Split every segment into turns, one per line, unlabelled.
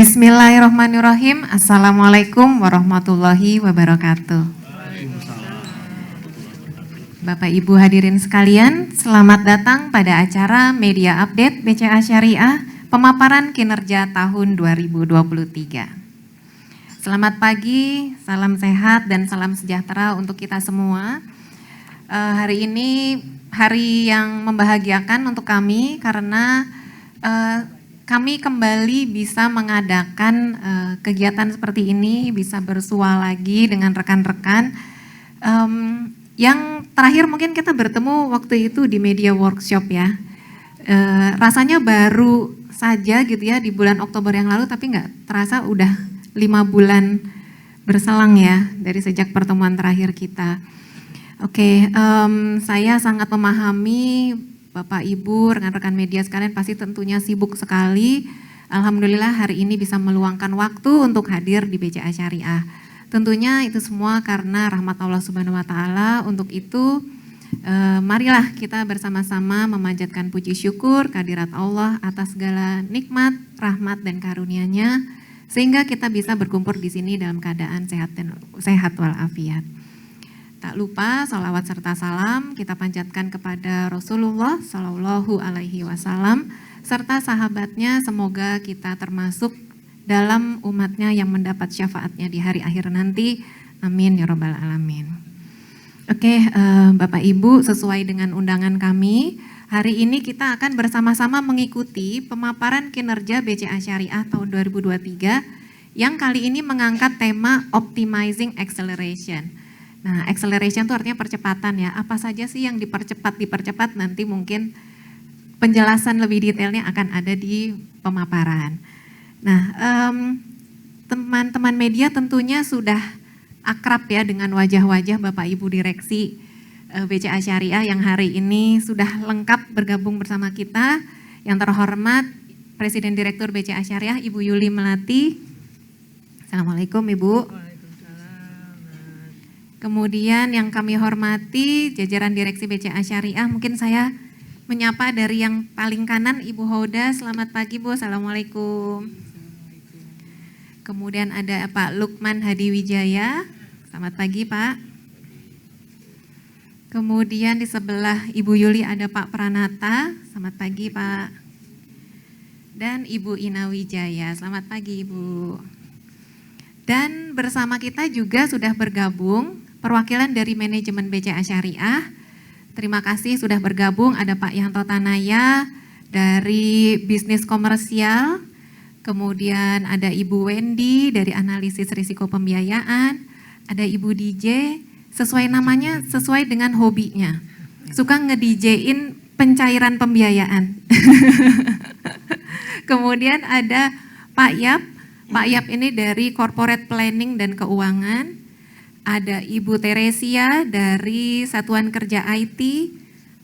Bismillahirrahmanirrahim. Assalamualaikum warahmatullahi wabarakatuh. Bapak Ibu hadirin sekalian, selamat datang pada acara Media Update BCA Syariah, pemaparan kinerja tahun 2023. Selamat pagi, salam sehat dan salam sejahtera untuk kita semua. Hari ini hari yang membahagiakan untuk kami karena kami kembali bisa mengadakan kegiatan seperti ini, bisa bersua lagi dengan rekan-rekan. Yang terakhir mungkin kita bertemu waktu itu di media workshop ya. Rasanya baru saja gitu ya di bulan Oktober yang lalu, tapi nggak terasa udah 5 bulan berselang ya dari sejak pertemuan terakhir kita. Oke, saya sangat memahami Bapak Ibu, rekan-rekan media sekalian pasti tentunya sibuk sekali. Alhamdulillah hari ini bisa meluangkan waktu untuk hadir di BCA Syariah. Tentunya itu semua karena rahmat Allah Subhanahu wa Ta'ala. Untuk itu, marilah kita bersama-sama memanjatkan puji syukur kehadirat Allah atas segala nikmat, rahmat dan karunia-Nya, sehingga kita bisa berkumpul di sini dalam keadaan sehat walafiat. Tak lupa salawat serta salam kita panjatkan kepada Rasulullah Shallallahu Alaihi Wasallam serta sahabatnya, semoga kita termasuk dalam umatnya yang mendapat syafaatnya di hari akhir nanti. Amin ya Rabbal Alamin. Oke, Bapak Ibu, sesuai dengan undangan kami, hari ini kita akan bersama-sama mengikuti pemaparan kinerja BCA Syariah tahun 2023 yang kali ini mengangkat tema Optimizing Acceleration. Nah, acceleration itu artinya percepatan ya. Apa saja sih yang dipercepat nanti mungkin penjelasan lebih detailnya akan ada di pemaparan. Nah, teman-teman media tentunya sudah akrab ya dengan wajah-wajah Bapak Ibu Direksi BCA Syariah yang hari ini sudah lengkap bergabung bersama kita. Yang terhormat Presiden Direktur BCA Syariah Ibu Yuli Melati. Assalamualaikum Ibu. Kemudian yang kami hormati jajaran Direksi BCA Syariah, mungkin saya menyapa dari yang paling kanan Ibu Hoda. Selamat pagi Bu, Assalamualaikum. Kemudian ada Pak Lukman Hadiwijaya, selamat pagi Pak. Kemudian di sebelah Ibu Yuli ada Pak Pranata, selamat pagi Pak. Dan Ibu Ina Wijaya, selamat pagi Ibu. Dan bersama kita juga sudah bergabung perwakilan dari manajemen BCA Syariah. Terima kasih sudah bergabung, ada Pak Yanto Tanaya dari bisnis komersial, kemudian ada Ibu Wendy dari analisis risiko pembiayaan, ada Ibu DJ, sesuai namanya, sesuai dengan hobinya, suka nge-DJ-in pencairan pembiayaan. Kemudian ada Pak Yap ini dari Corporate Planning dan Keuangan. Ada Ibu Teresia dari Satuan Kerja IT,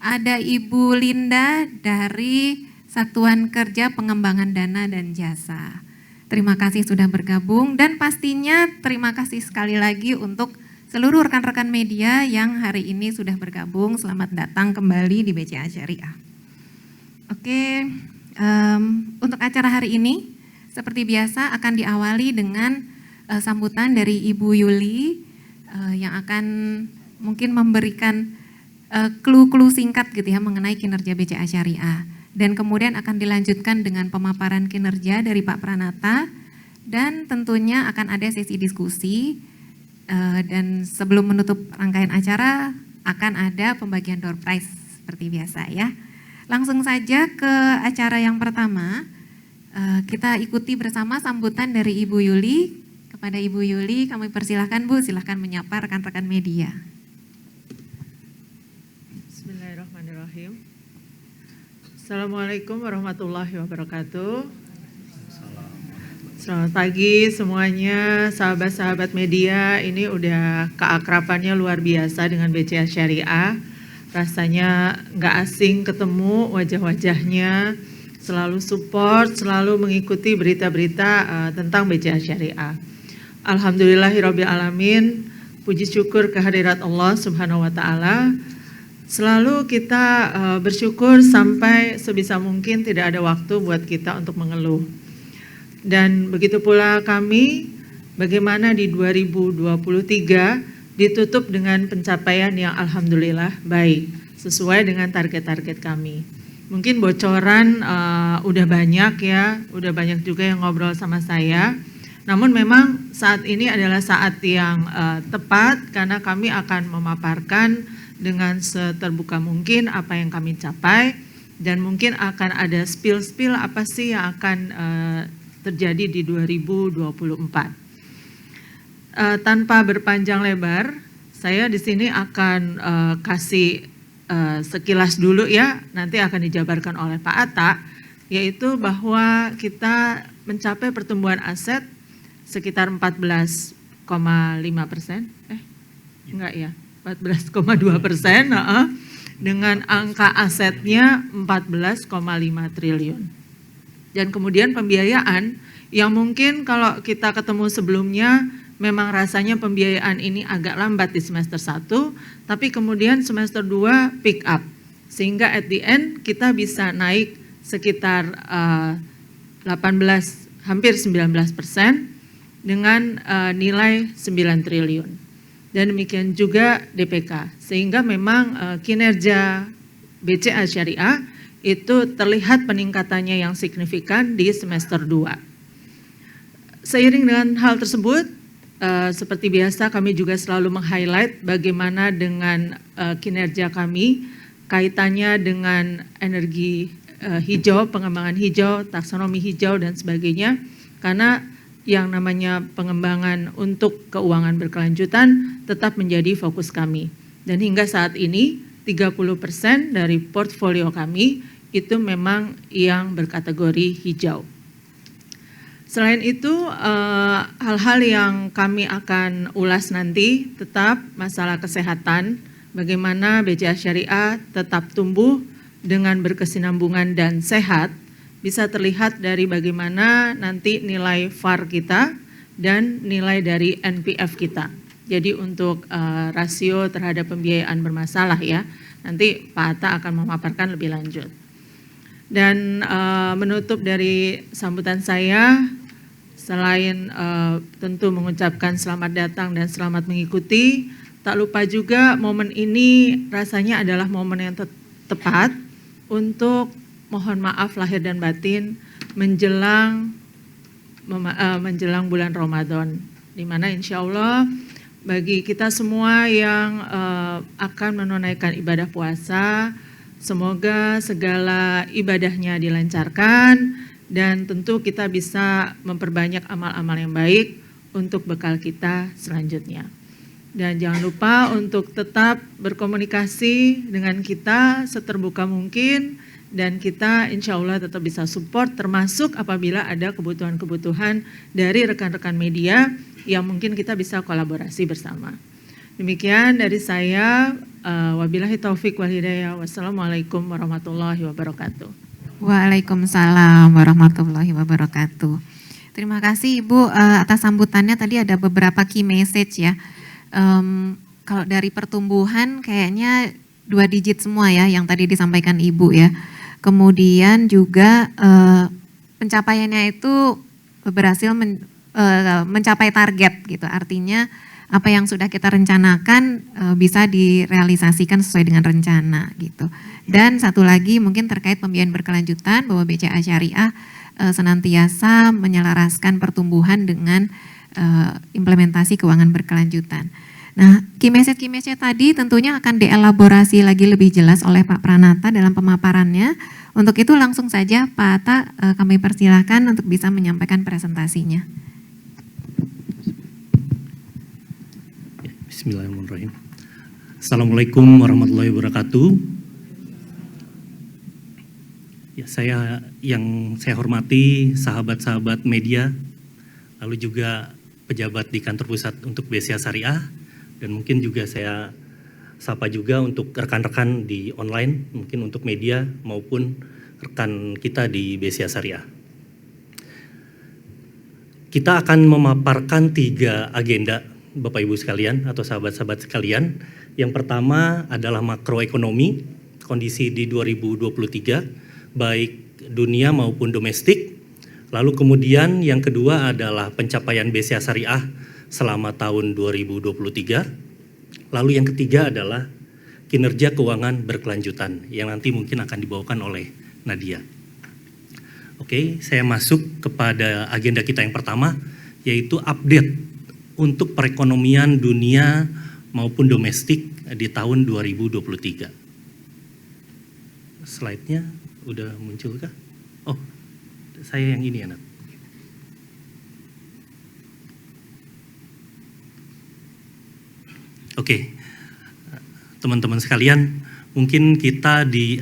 ada Ibu Linda dari Satuan Kerja Pengembangan Dana dan Jasa. Terima kasih sudah bergabung dan pastinya terima kasih sekali lagi untuk seluruh rekan-rekan media yang hari ini sudah bergabung. Selamat datang kembali di BCA Syariah. Oke, untuk acara hari ini seperti biasa akan diawali dengan sambutan dari Ibu Yuli yang akan mungkin memberikan clue-clue singkat gitu ya mengenai kinerja BCA Syariah. Dan kemudian akan dilanjutkan dengan pemaparan kinerja dari Pak Pranata dan tentunya akan ada sesi diskusi dan sebelum menutup rangkaian acara akan ada pembagian door prize seperti biasa ya. Langsung saja ke acara yang pertama. Kita ikuti bersama sambutan dari Ibu Yuli. Kepada Ibu Yuli, kami persilahkan Bu, silahkan menyapa rekan-rekan media.
Bismillahirrahmanirrahim. Assalamualaikum warahmatullahi wabarakatuh. Selamat pagi semuanya, sahabat-sahabat media. Ini udah keakrabannya luar biasa dengan BCA Syariah. Rasanya nggak asing ketemu wajah-wajahnya. Selalu support, selalu mengikuti berita-berita tentang BCA Syariah. Alhamdulillahirabbil alamin, puji syukur kehadirat Allah Subhanahu wa Ta'ala. Selalu kita bersyukur sampai sebisa mungkin tidak ada waktu buat kita untuk mengeluh. Dan begitu pula kami, bagaimana di 2023 ditutup dengan pencapaian yang alhamdulillah baik, sesuai dengan target-target kami. Mungkin bocoran udah banyak ya, udah banyak juga yang ngobrol sama saya. Namun memang saat ini adalah saat yang tepat karena kami akan memaparkan dengan seterbuka mungkin apa yang kami capai, dan mungkin akan ada spill-spill apa sih yang akan terjadi di 2024. Tanpa berpanjang lebar, saya di sini akan kasih sekilas dulu ya, nanti akan dijabarkan oleh Pak Atta, yaitu bahwa kita mencapai pertumbuhan aset sekitar 14,5%, enggak ya, 14,2%, dengan angka asetnya 14,5 triliun. Dan kemudian pembiayaan yang mungkin kalau kita ketemu sebelumnya memang rasanya pembiayaan ini agak lambat di semester 1, tapi kemudian semester 2 pick up. Sehingga at the end kita bisa naik sekitar 18, hampir 19% dengan nilai 9 triliun. Dan demikian juga DPK. Sehingga memang kinerja BCA Syariah itu terlihat peningkatannya yang signifikan di semester 2. Seiring dengan hal tersebut, seperti biasa kami juga selalu meng-highlight bagaimana dengan kinerja kami, kaitannya dengan energi hijau, pengembangan hijau, taksonomi hijau dan sebagainya. Karena yang namanya pengembangan untuk keuangan berkelanjutan tetap menjadi fokus kami. Dan hingga saat ini 30% dari portfolio kami itu memang yang berkategori hijau. Selain itu, hal-hal yang kami akan ulas nanti tetap masalah kesehatan, bagaimana BCA Syariah tetap tumbuh dengan berkesinambungan dan sehat, bisa terlihat dari bagaimana nanti nilai VAR kita dan nilai dari NPF kita. Jadi untuk rasio terhadap pembiayaan bermasalah ya, nanti Pak Atta akan memaparkan lebih lanjut. Dan menutup dari sambutan saya, selain tentu mengucapkan selamat datang dan selamat mengikuti, tak lupa juga momen ini rasanya adalah momen yang tepat untuk mohon maaf lahir dan batin menjelang bulan Ramadan, di mana insya Allah bagi kita semua yang akan menunaikan ibadah puasa, semoga segala ibadahnya dilancarkan dan tentu kita bisa memperbanyak amal-amal yang baik untuk bekal kita selanjutnya. Dan jangan lupa untuk tetap berkomunikasi dengan kita seterbuka mungkin, dan kita insya Allah tetap bisa support termasuk apabila ada kebutuhan-kebutuhan dari rekan-rekan media yang mungkin kita bisa kolaborasi bersama. Demikian dari saya, wabillahi taufik wal hidayah, wassalamualaikum warahmatullahi wabarakatuh.
Waalaikumsalam warahmatullahi wabarakatuh. Terima kasih Ibu atas sambutannya. Tadi ada beberapa key message ya. Kalau dari pertumbuhan kayaknya 2 digit semua ya yang tadi disampaikan Ibu ya. Kemudian juga pencapaiannya itu berhasil mencapai target gitu. Artinya apa yang sudah kita rencanakan bisa direalisasikan sesuai dengan rencana gitu. Dan satu lagi mungkin terkait pembiayaan berkelanjutan, bahwa BCA Syariah senantiasa menyelaraskan pertumbuhan dengan implementasi keuangan berkelanjutan. Nah, key message tadi tentunya akan dielaborasi lagi lebih jelas oleh Pak Pranata dalam pemaparannya. Untuk itu langsung saja Pak Atta kami persilahkan untuk bisa menyampaikan presentasinya.
Bismillahirrahmanirrahim. Assalamualaikum warahmatullahi wabarakatuh. Ya, yang saya hormati sahabat-sahabat media, lalu juga pejabat di kantor pusat untuk BCA Syariah, dan mungkin juga saya sapa juga untuk rekan-rekan di online, mungkin untuk media maupun rekan kita di BCA Syariah. Kita akan memaparkan 3 agenda Bapak Ibu sekalian atau sahabat-sahabat sekalian. Yang pertama adalah makroekonomi, kondisi di 2023, baik dunia maupun domestik. Lalu kemudian yang kedua adalah pencapaian BCA Syariah selama tahun 2023. Lalu yang ketiga adalah kinerja keuangan berkelanjutan yang nanti mungkin akan dibawakan oleh Nadia. Oke, saya masuk kepada agenda kita yang pertama, yaitu update untuk perekonomian dunia maupun domestik di tahun 2023. Slide-nya udah muncul kah? Oh, saya yang ini ya, Nat. Oke, teman-teman sekalian, mungkin kita di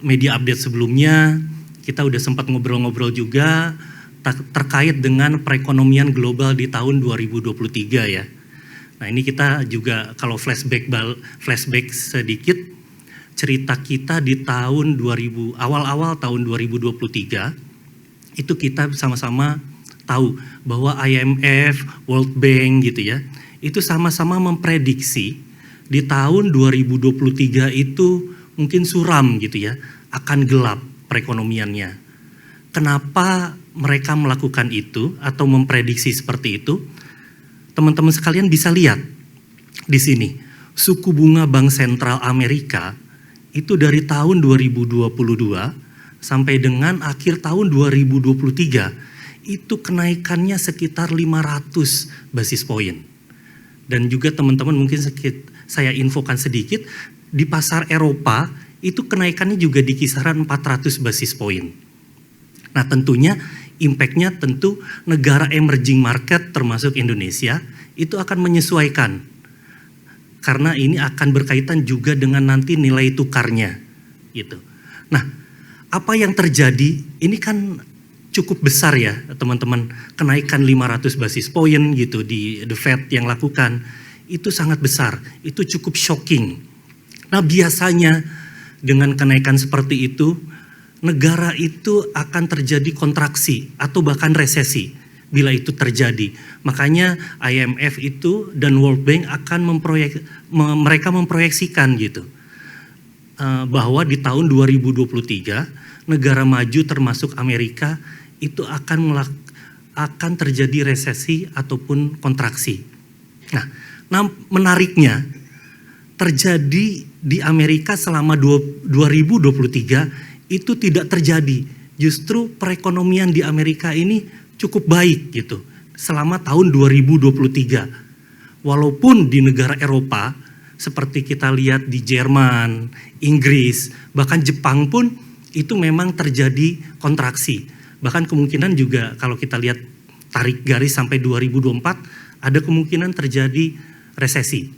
media update sebelumnya, kita udah sempat ngobrol-ngobrol juga terkait dengan perekonomian global di tahun 2023 ya. Nah ini kita juga kalau flashback sedikit, cerita kita di tahun awal-awal tahun 2023, itu kita sama-sama tahu bahwa IMF, World Bank gitu ya, itu sama-sama memprediksi di tahun 2023 itu mungkin suram gitu ya, akan gelap perekonomiannya. Kenapa mereka melakukan itu atau memprediksi seperti itu? Teman-teman sekalian bisa lihat di sini, suku bunga Bank Sentral Amerika itu dari tahun 2022 sampai dengan akhir tahun 2023 itu kenaikannya sekitar 500 basis poin. Dan juga teman-teman mungkin saya infokan sedikit, di pasar Eropa itu kenaikannya juga di kisaran 400 basis poin. Nah tentunya impact-nya tentu negara emerging market termasuk Indonesia itu akan menyesuaikan. Karena ini akan berkaitan juga dengan nanti nilai tukarnya gitu. Nah apa yang terjadi ini kan cukup besar ya teman-teman, kenaikan 500 basis poin gitu di The Fed yang lakukan, itu sangat besar, itu cukup shocking. Nah biasanya dengan kenaikan seperti itu, negara itu akan terjadi kontraksi atau bahkan resesi bila itu terjadi. Makanya IMF itu dan World Bank akan mereka memproyeksikan gitu, bahwa di tahun 2023 negara maju termasuk Amerika itu akan terjadi resesi ataupun kontraksi. Nah, menariknya terjadi di Amerika selama 2023 itu tidak terjadi. Justru perekonomian di Amerika ini cukup baik gitu selama tahun 2023. Walaupun di negara Eropa seperti kita lihat di Jerman, Inggris, bahkan Jepang pun itu memang terjadi kontraksi. Bahkan kemungkinan juga kalau kita lihat tarik garis sampai 2024 ada kemungkinan terjadi resesi.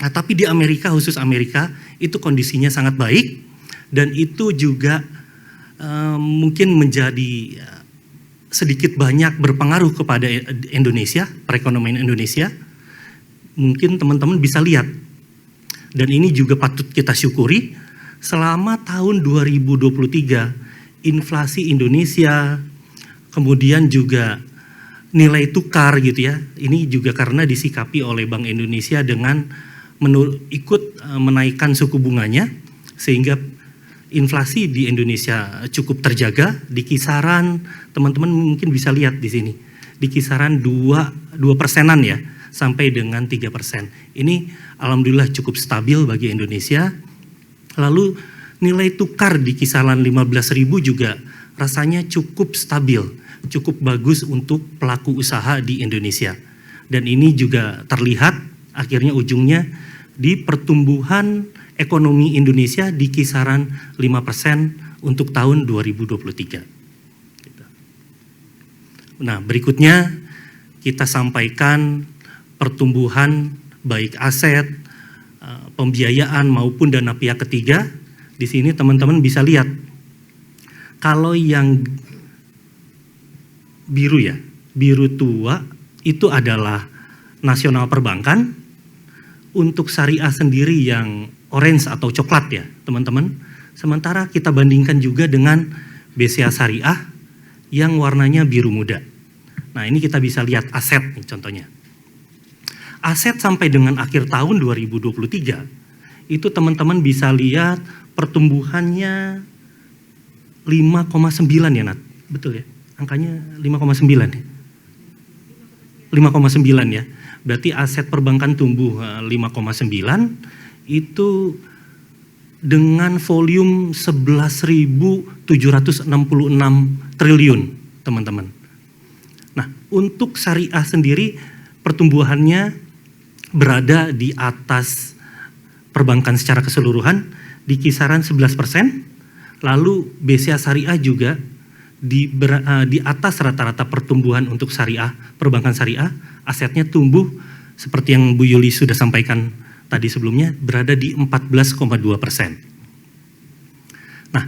Nah, tapi di Amerika, khusus Amerika itu kondisinya sangat baik dan itu juga mungkin menjadi sedikit banyak berpengaruh kepada Indonesia, perekonomian Indonesia. Mungkin teman-teman bisa lihat dan ini juga patut kita syukuri selama tahun 2023 inflasi Indonesia, kemudian juga nilai tukar gitu ya. Ini juga karena disikapi oleh Bank Indonesia dengan ikut menaikkan suku bunganya sehingga inflasi di Indonesia cukup terjaga di kisaran, teman-teman mungkin bisa lihat di sini, di kisaran 2% ya sampai dengan 3%. Ini alhamdulillah cukup stabil bagi Indonesia. Lalu nilai tukar di kisaran 15.000 juga rasanya cukup stabil, cukup bagus untuk pelaku usaha di Indonesia. Dan ini juga terlihat akhirnya ujungnya di pertumbuhan ekonomi Indonesia di kisaran 5% untuk tahun 2023. Nah berikutnya kita sampaikan pertumbuhan baik aset, pembiayaan maupun dana pihak ketiga. Di sini teman-teman bisa lihat, kalau yang biru ya, biru tua itu adalah nasional perbankan, untuk syariah sendiri yang orange atau coklat ya teman-teman. Sementara kita bandingkan juga dengan BCA Syariah yang warnanya biru muda. Nah ini kita bisa lihat aset nih contohnya. Aset sampai dengan akhir tahun 2023, itu teman-teman bisa lihat pertumbuhannya 5,9 ya Nat, betul ya? angkanya 5,9 ya. 5,9 ya. Berarti aset perbankan tumbuh 5,9 itu dengan volume 11.766 triliun, teman-teman. Nah, untuk syariah sendiri pertumbuhannya berada di atas perbankan secara keseluruhan di kisaran 11%. Lalu BCA Syariah juga di atas rata-rata pertumbuhan untuk syariah, perbankan syariah, asetnya tumbuh seperti yang Bu Yuli sudah sampaikan tadi sebelumnya, berada di 14,2%. Nah,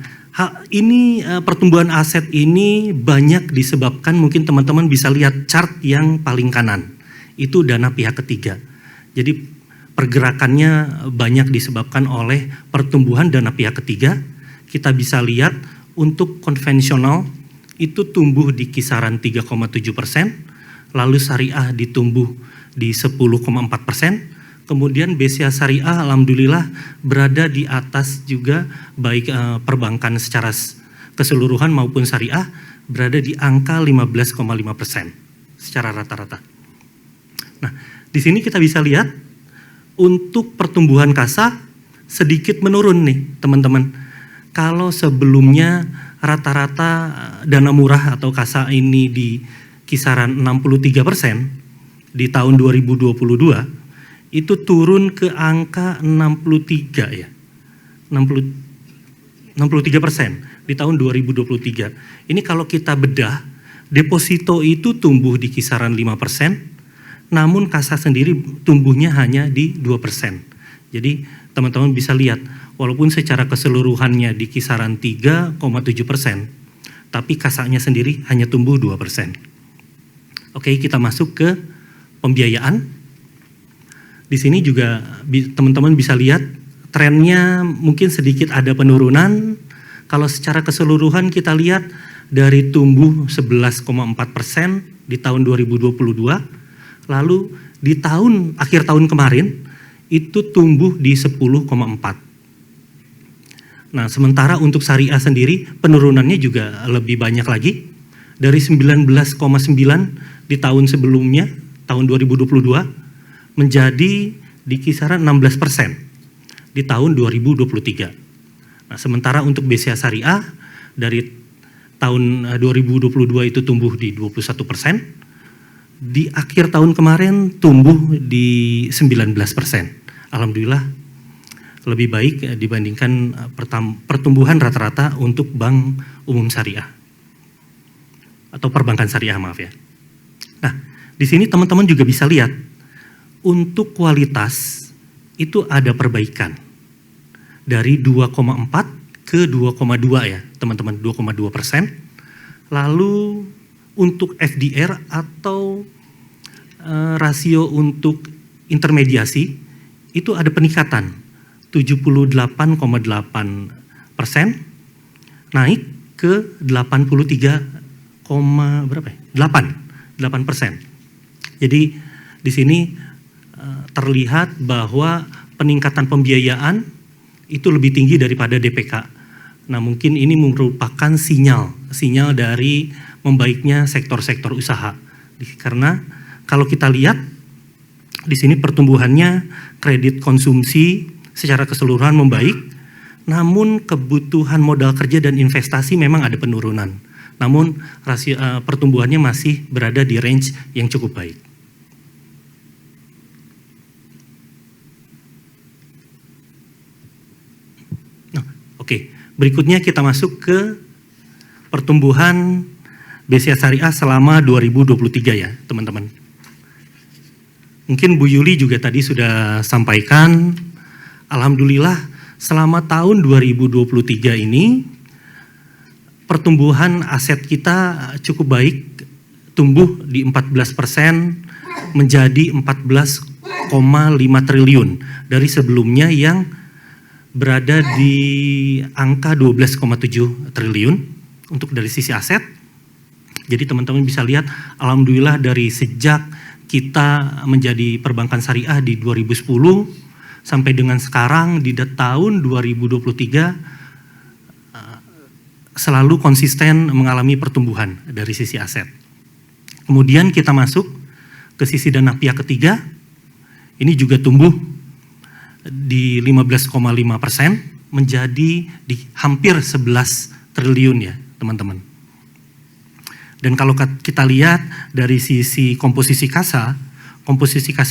ini pertumbuhan aset ini banyak disebabkan, mungkin teman-teman bisa lihat chart yang paling kanan, itu dana pihak ketiga. Jadi pergerakannya banyak disebabkan oleh pertumbuhan dana pihak ketiga. Kita bisa lihat untuk konvensional itu tumbuh di kisaran 3,7%, lalu syariah ditumbuh di 10,4%, kemudian BCA Syariah alhamdulillah berada di atas juga, baik perbankan secara keseluruhan maupun syariah berada di angka 15,5% secara rata-rata. Nah, di sini kita bisa lihat untuk pertumbuhan kasa sedikit menurun nih, teman-teman. Kalau sebelumnya rata-rata dana murah atau kasa ini di kisaran 63% di tahun 2022, itu turun ke angka 63 ya, 63% di tahun 2023. Ini kalau kita bedah, deposito itu tumbuh di kisaran 5%, namun kasa sendiri tumbuhnya hanya di 2%. Jadi teman-teman bisa lihat, walaupun secara keseluruhannya di kisaran 3,7%, tapi kasanya sendiri hanya tumbuh 2%. Oke, kita masuk ke pembiayaan. Di sini juga teman-teman bisa lihat trennya mungkin sedikit ada penurunan. Kalau secara keseluruhan kita lihat dari tumbuh 11,4% di tahun 2022, lalu di akhir tahun kemarin itu tumbuh di 10,4%. Nah, sementara untuk syariah sendiri penurunannya juga lebih banyak lagi, dari 19,9 di tahun sebelumnya, tahun 2022, menjadi di kisaran 16% di tahun 2023. Nah, sementara untuk BCA Syariah dari tahun 2022 itu tumbuh di 21%, di akhir tahun kemarin tumbuh di 19%. Alhamdulillah lebih baik dibandingkan pertumbuhan rata-rata untuk bank umum syariah atau perbankan syariah, maaf ya. Nah, di sini teman-teman juga bisa lihat untuk kualitas itu ada perbaikan dari 2,4 ke 2,2 ya teman-teman, 2,2%. Lalu untuk FDR atau rasio untuk intermediasi itu ada peningkatan 78,8%, naik ke 8%. Jadi di sini terlihat bahwa peningkatan pembiayaan itu lebih tinggi daripada DPK. Nah, mungkin ini merupakan sinyal dari membaiknya sektor-sektor usaha. Karena kalau kita lihat di sini pertumbuhannya kredit konsumsi secara keseluruhan membaik, namun kebutuhan modal kerja dan investasi memang ada penurunan. Namun rasio pertumbuhannya masih berada di range yang cukup baik. Oke, berikutnya kita masuk ke pertumbuhan BCA Syariah selama 2023 ya, teman-teman. Mungkin Bu Yuli juga tadi sudah sampaikan, alhamdulillah selama tahun 2023 ini pertumbuhan aset kita cukup baik, tumbuh di 14% menjadi 14,5 triliun dari sebelumnya yang berada di angka 12,7 triliun untuk dari sisi aset. Jadi teman-teman bisa lihat, alhamdulillah dari sejak kita menjadi perbankan syariah di 2010 sampai dengan sekarang di tahun 2023 selalu konsisten mengalami pertumbuhan dari sisi aset. Kemudian kita masuk ke sisi dana pihak ketiga, ini juga tumbuh di 15,5% menjadi di hampir 11 triliun ya teman-teman. Dan kalau kita lihat dari sisi komposisi kasa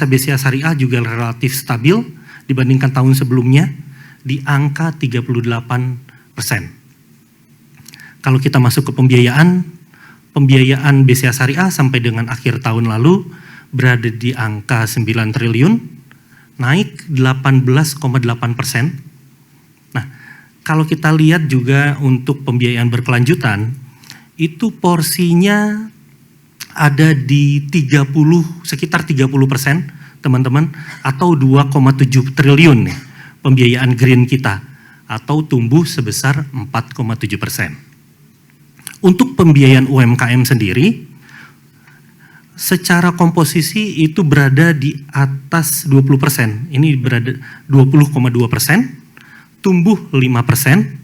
BCA Syariah juga relatif stabil dibandingkan tahun sebelumnya di angka 38%. Kalau kita masuk ke pembiayaan BCA Syariah sampai dengan akhir tahun lalu berada di angka 9 triliun, naik 18,8%. Nah, kalau kita lihat juga untuk pembiayaan berkelanjutan, itu porsinya ada di sekitar 30% teman-teman, atau 2,7 triliun nih, pembiayaan green kita, atau tumbuh sebesar 4,7%. Untuk pembiayaan UMKM sendiri, secara komposisi itu berada di atas 20%. Ini berada 20,2%, tumbuh 5%,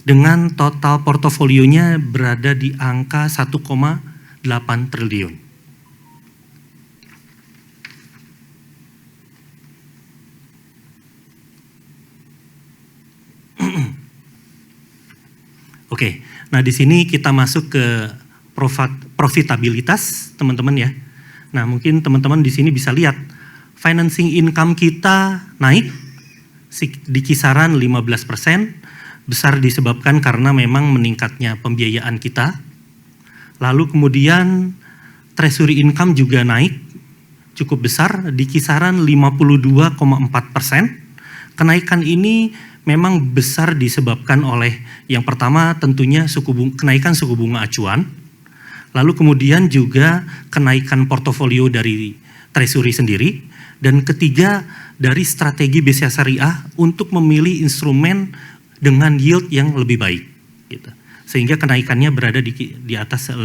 dengan total portofolionya berada di angka 1,8 triliun. Oke, nah di sini kita masuk ke profitabilitas teman-teman ya. Nah mungkin teman-teman di sini bisa lihat financing income kita naik di kisaran 15%, besar disebabkan karena memang meningkatnya pembiayaan kita. Lalu kemudian treasury income juga naik cukup besar di kisaran 52,4%. Kenaikan ini memang besar disebabkan oleh yang pertama tentunya kenaikan suku bunga acuan, lalu kemudian juga kenaikan portofolio dari treasury sendiri, dan ketiga dari strategi BCA Syariah untuk memilih instrumen dengan yield yang lebih baik, gitu. Sehingga kenaikannya berada di atas 50%.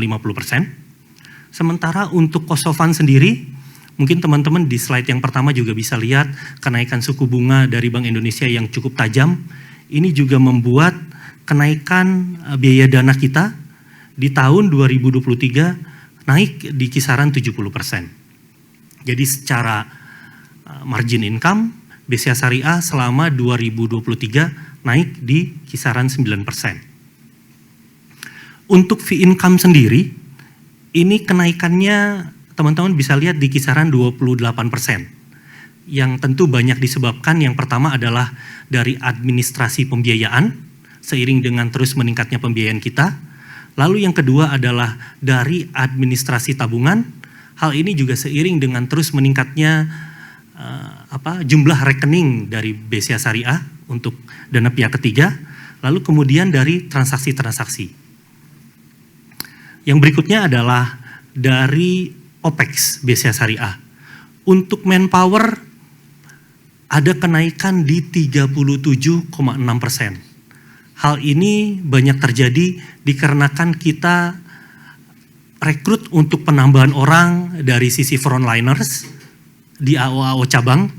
Sementara untuk cost of fund sendiri, mungkin teman-teman di slide yang pertama juga bisa lihat kenaikan suku bunga dari Bank Indonesia yang cukup tajam. Ini juga membuat kenaikan biaya dana kita di tahun 2023 naik di kisaran 70%. Jadi secara margin income, BCA Syariah selama 2023 naik di kisaran 9%. Untuk fee income sendiri, ini kenaikannya teman-teman bisa lihat di kisaran 28%. Yang tentu banyak disebabkan yang pertama adalah dari administrasi pembiayaan, seiring dengan terus meningkatnya pembiayaan kita. Lalu yang kedua adalah dari administrasi tabungan. Hal ini juga seiring dengan terus meningkatnya jumlah rekening dari BCA Syariah untuk dana pihak ketiga. Lalu kemudian dari transaksi-transaksi. Yang berikutnya adalah dari OPEX BCA Syariah. Untuk manpower ada kenaikan di 37,6%. Hal ini banyak terjadi dikarenakan kita rekrut untuk penambahan orang dari sisi frontliners di AO-AO cabang.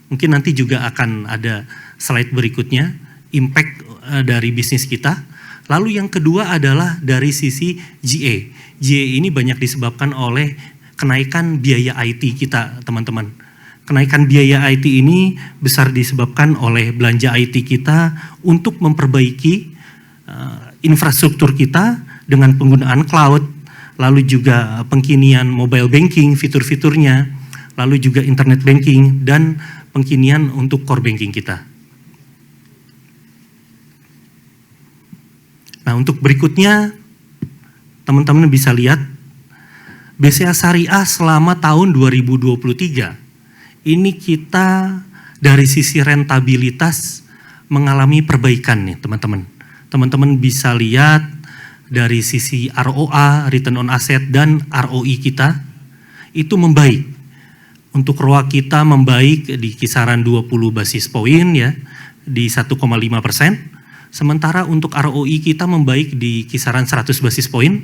Mungkin nanti juga akan ada slide berikutnya, impact dari bisnis kita. Lalu yang kedua adalah dari sisi GA. GA ini banyak disebabkan oleh kenaikan biaya IT kita, teman-teman. Kenaikan biaya IT ini besar disebabkan oleh belanja IT kita untuk memperbaiki infrastruktur kita dengan penggunaan cloud, lalu juga pengkinian mobile banking, fitur-fiturnya, lalu juga internet banking, dan pengkinian untuk core banking kita. Nah, untuk berikutnya, teman-teman bisa lihat, BCA Syariah selama tahun 2023, ini kita dari sisi rentabilitas mengalami perbaikan nih teman-teman. Teman-teman bisa lihat dari sisi ROA, return on asset, dan ROI kita, itu membaik. Untuk ROA kita membaik di kisaran 20 basis poin ya, di 1,5%. Sementara untuk ROI kita membaik di kisaran 100 basis poin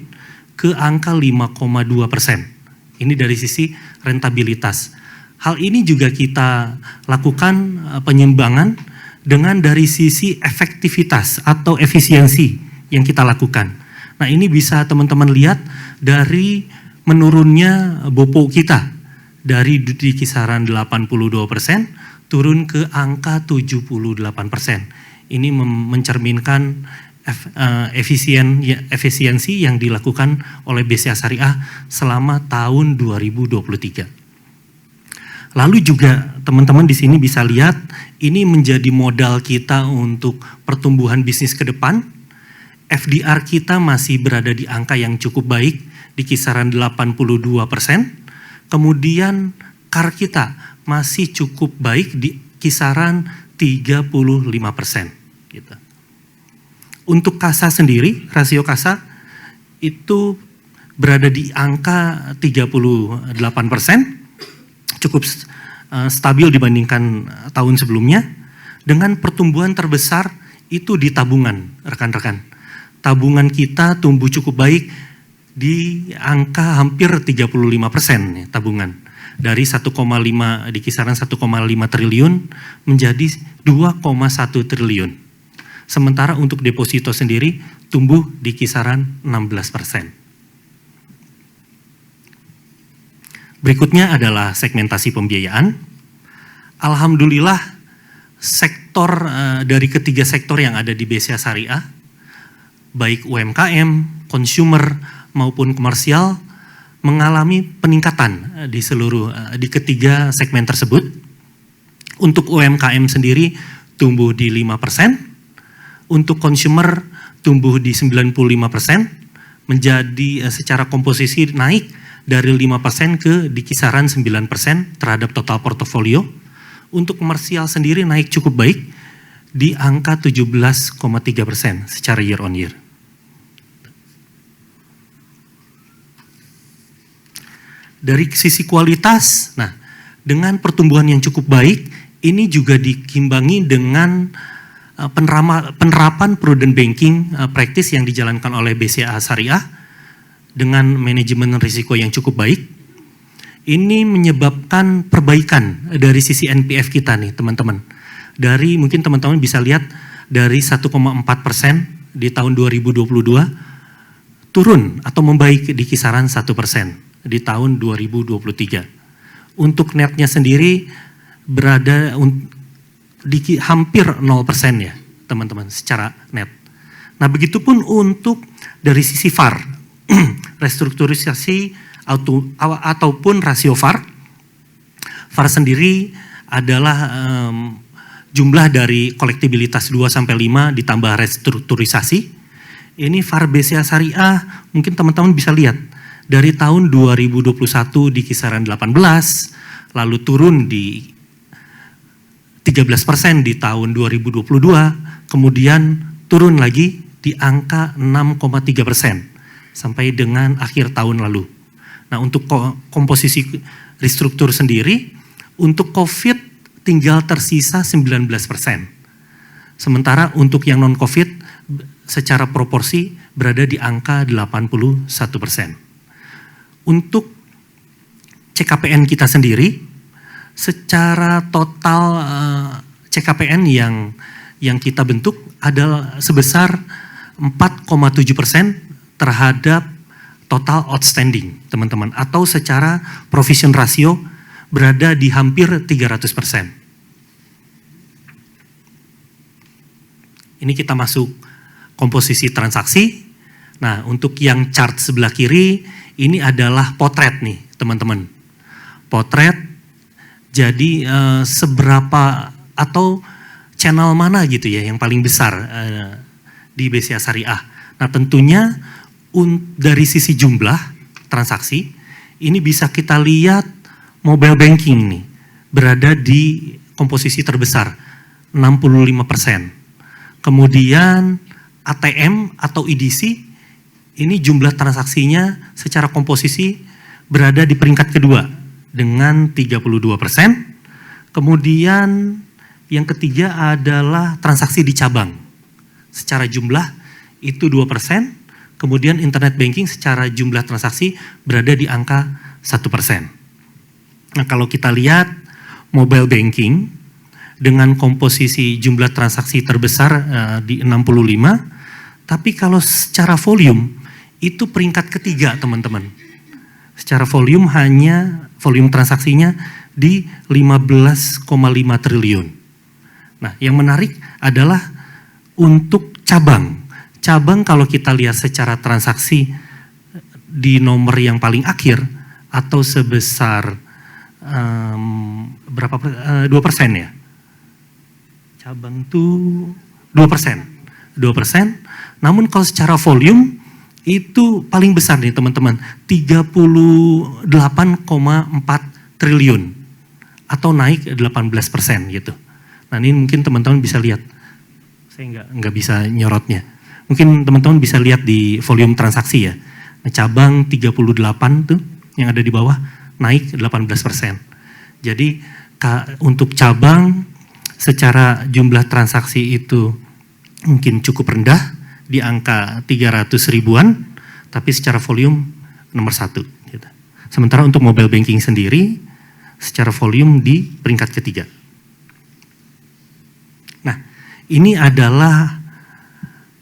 ke angka 5,2%. Ini dari sisi rentabilitas. Hal ini juga kita lakukan penyimbangan dengan dari sisi efektivitas atau efisiensi yang kita lakukan. Nah, ini bisa teman-teman lihat dari menurunnya BOPO kita dari di kisaran 82% turun ke angka 78%. Ini mencerminkan efisiensi yang dilakukan oleh BCA Syariah selama tahun 2023. Lalu juga teman-teman di sini bisa lihat ini menjadi modal kita untuk pertumbuhan bisnis ke depan. FDR kita masih berada di angka yang cukup baik di kisaran 82%. Kemudian CAR kita masih cukup baik di kisaran 35%. Gitu. Untuk kasa sendiri, rasio kasa itu berada di angka 38%, cukup stabil dibandingkan tahun sebelumnya, dengan pertumbuhan terbesar itu di tabungan, rekan-rekan. Tabungan kita tumbuh cukup baik di angka hampir 35% ya, tabungan. Dari 1,5 di kisaran 1,5 triliun menjadi 2,1 triliun. Sementara untuk deposito sendiri tumbuh di kisaran 16%. Berikutnya adalah segmentasi pembiayaan. Alhamdulillah sektor dari ketiga sektor yang ada di BCA Syariah, baik UMKM, consumer maupun komersial, mengalami peningkatan di ketiga segmen tersebut. Untuk UMKM sendiri tumbuh di 5%, untuk consumer tumbuh di 95%, menjadi secara komposisi naik dari 5% ke di kisaran 9% terhadap total portofolio. Untuk komersial sendiri naik cukup baik di angka 17,3% secara year on year. Dari sisi kualitas, nah dengan pertumbuhan yang cukup baik, ini juga diimbangi dengan penerapan prudent banking practice yang dijalankan oleh BCA Syariah dengan manajemen risiko yang cukup baik. Ini menyebabkan perbaikan dari sisi NPF kita nih teman-teman. Dari mungkin teman-teman bisa lihat dari 1,4% di tahun 2022 turun atau membaik di kisaran 1% di tahun 2023. Untuk netnya sendiri berada di hampir 0% ya teman-teman secara net. Nah begitupun untuk dari sisi VAR, restrukturisasi ataupun rasio VAR. VAR sendiri adalah jumlah dari kolektibilitas 2-5 ditambah restrukturisasi. Ini VAR BCA Syariah mungkin teman-teman bisa lihat dari tahun 2021 di kisaran 18, lalu turun di 13% di tahun 2022, kemudian turun lagi di angka 6,3% sampai dengan akhir tahun lalu. Nah untuk komposisi restruktur sendiri, untuk COVID tinggal tersisa 19%. Sementara untuk yang non-COVID secara proporsi berada di angka 81%. Untuk CKPN kita sendiri, secara total CKPN yang kita bentuk adalah sebesar 4,7% terhadap total outstanding, teman-teman. Atau secara provision ratio berada di hampir 300%. Ini kita masuk komposisi transaksi. Nah, untuk yang chart sebelah kiri, ini adalah potret nih, teman-teman. Potret, jadi seberapa atau channel mana gitu ya yang paling besar di BCA Syariah. Nah tentunya dari sisi jumlah transaksi, ini bisa kita lihat mobile banking nih, berada di komposisi terbesar, 65%. Kemudian ATM atau EDC, ini jumlah transaksinya secara komposisi berada di peringkat kedua dengan 32%. Kemudian yang ketiga adalah transaksi di cabang. Secara jumlah itu 2%. Kemudian internet banking secara jumlah transaksi berada di angka 1%. Nah kalau kita lihat mobile banking dengan komposisi jumlah transaksi terbesar di 65, Tapi kalau secara volume itu peringkat ketiga teman-teman. Secara volume volume transaksinya di 15,5 triliun. Nah, yang menarik adalah untuk cabang. Cabang kalau kita lihat secara transaksi di nomor yang paling akhir atau sebesar 2% ya. Cabang tuh 2%. Namun kalau secara volume itu paling besar nih teman-teman, 38,4 triliun atau naik 18% gitu. Nah ini mungkin teman-teman bisa lihat, saya nggak bisa nyorotnya. Mungkin teman-teman bisa lihat di volume transaksi ya. Nah, cabang 38 tuh yang ada di bawah naik 18%. Jadi untuk cabang secara jumlah transaksi itu mungkin cukup rendah di angka 300 ribuan, tapi secara volume nomor 1. Gitu. Sementara untuk mobile banking sendiri, secara volume di peringkat ketiga. Nah, ini adalah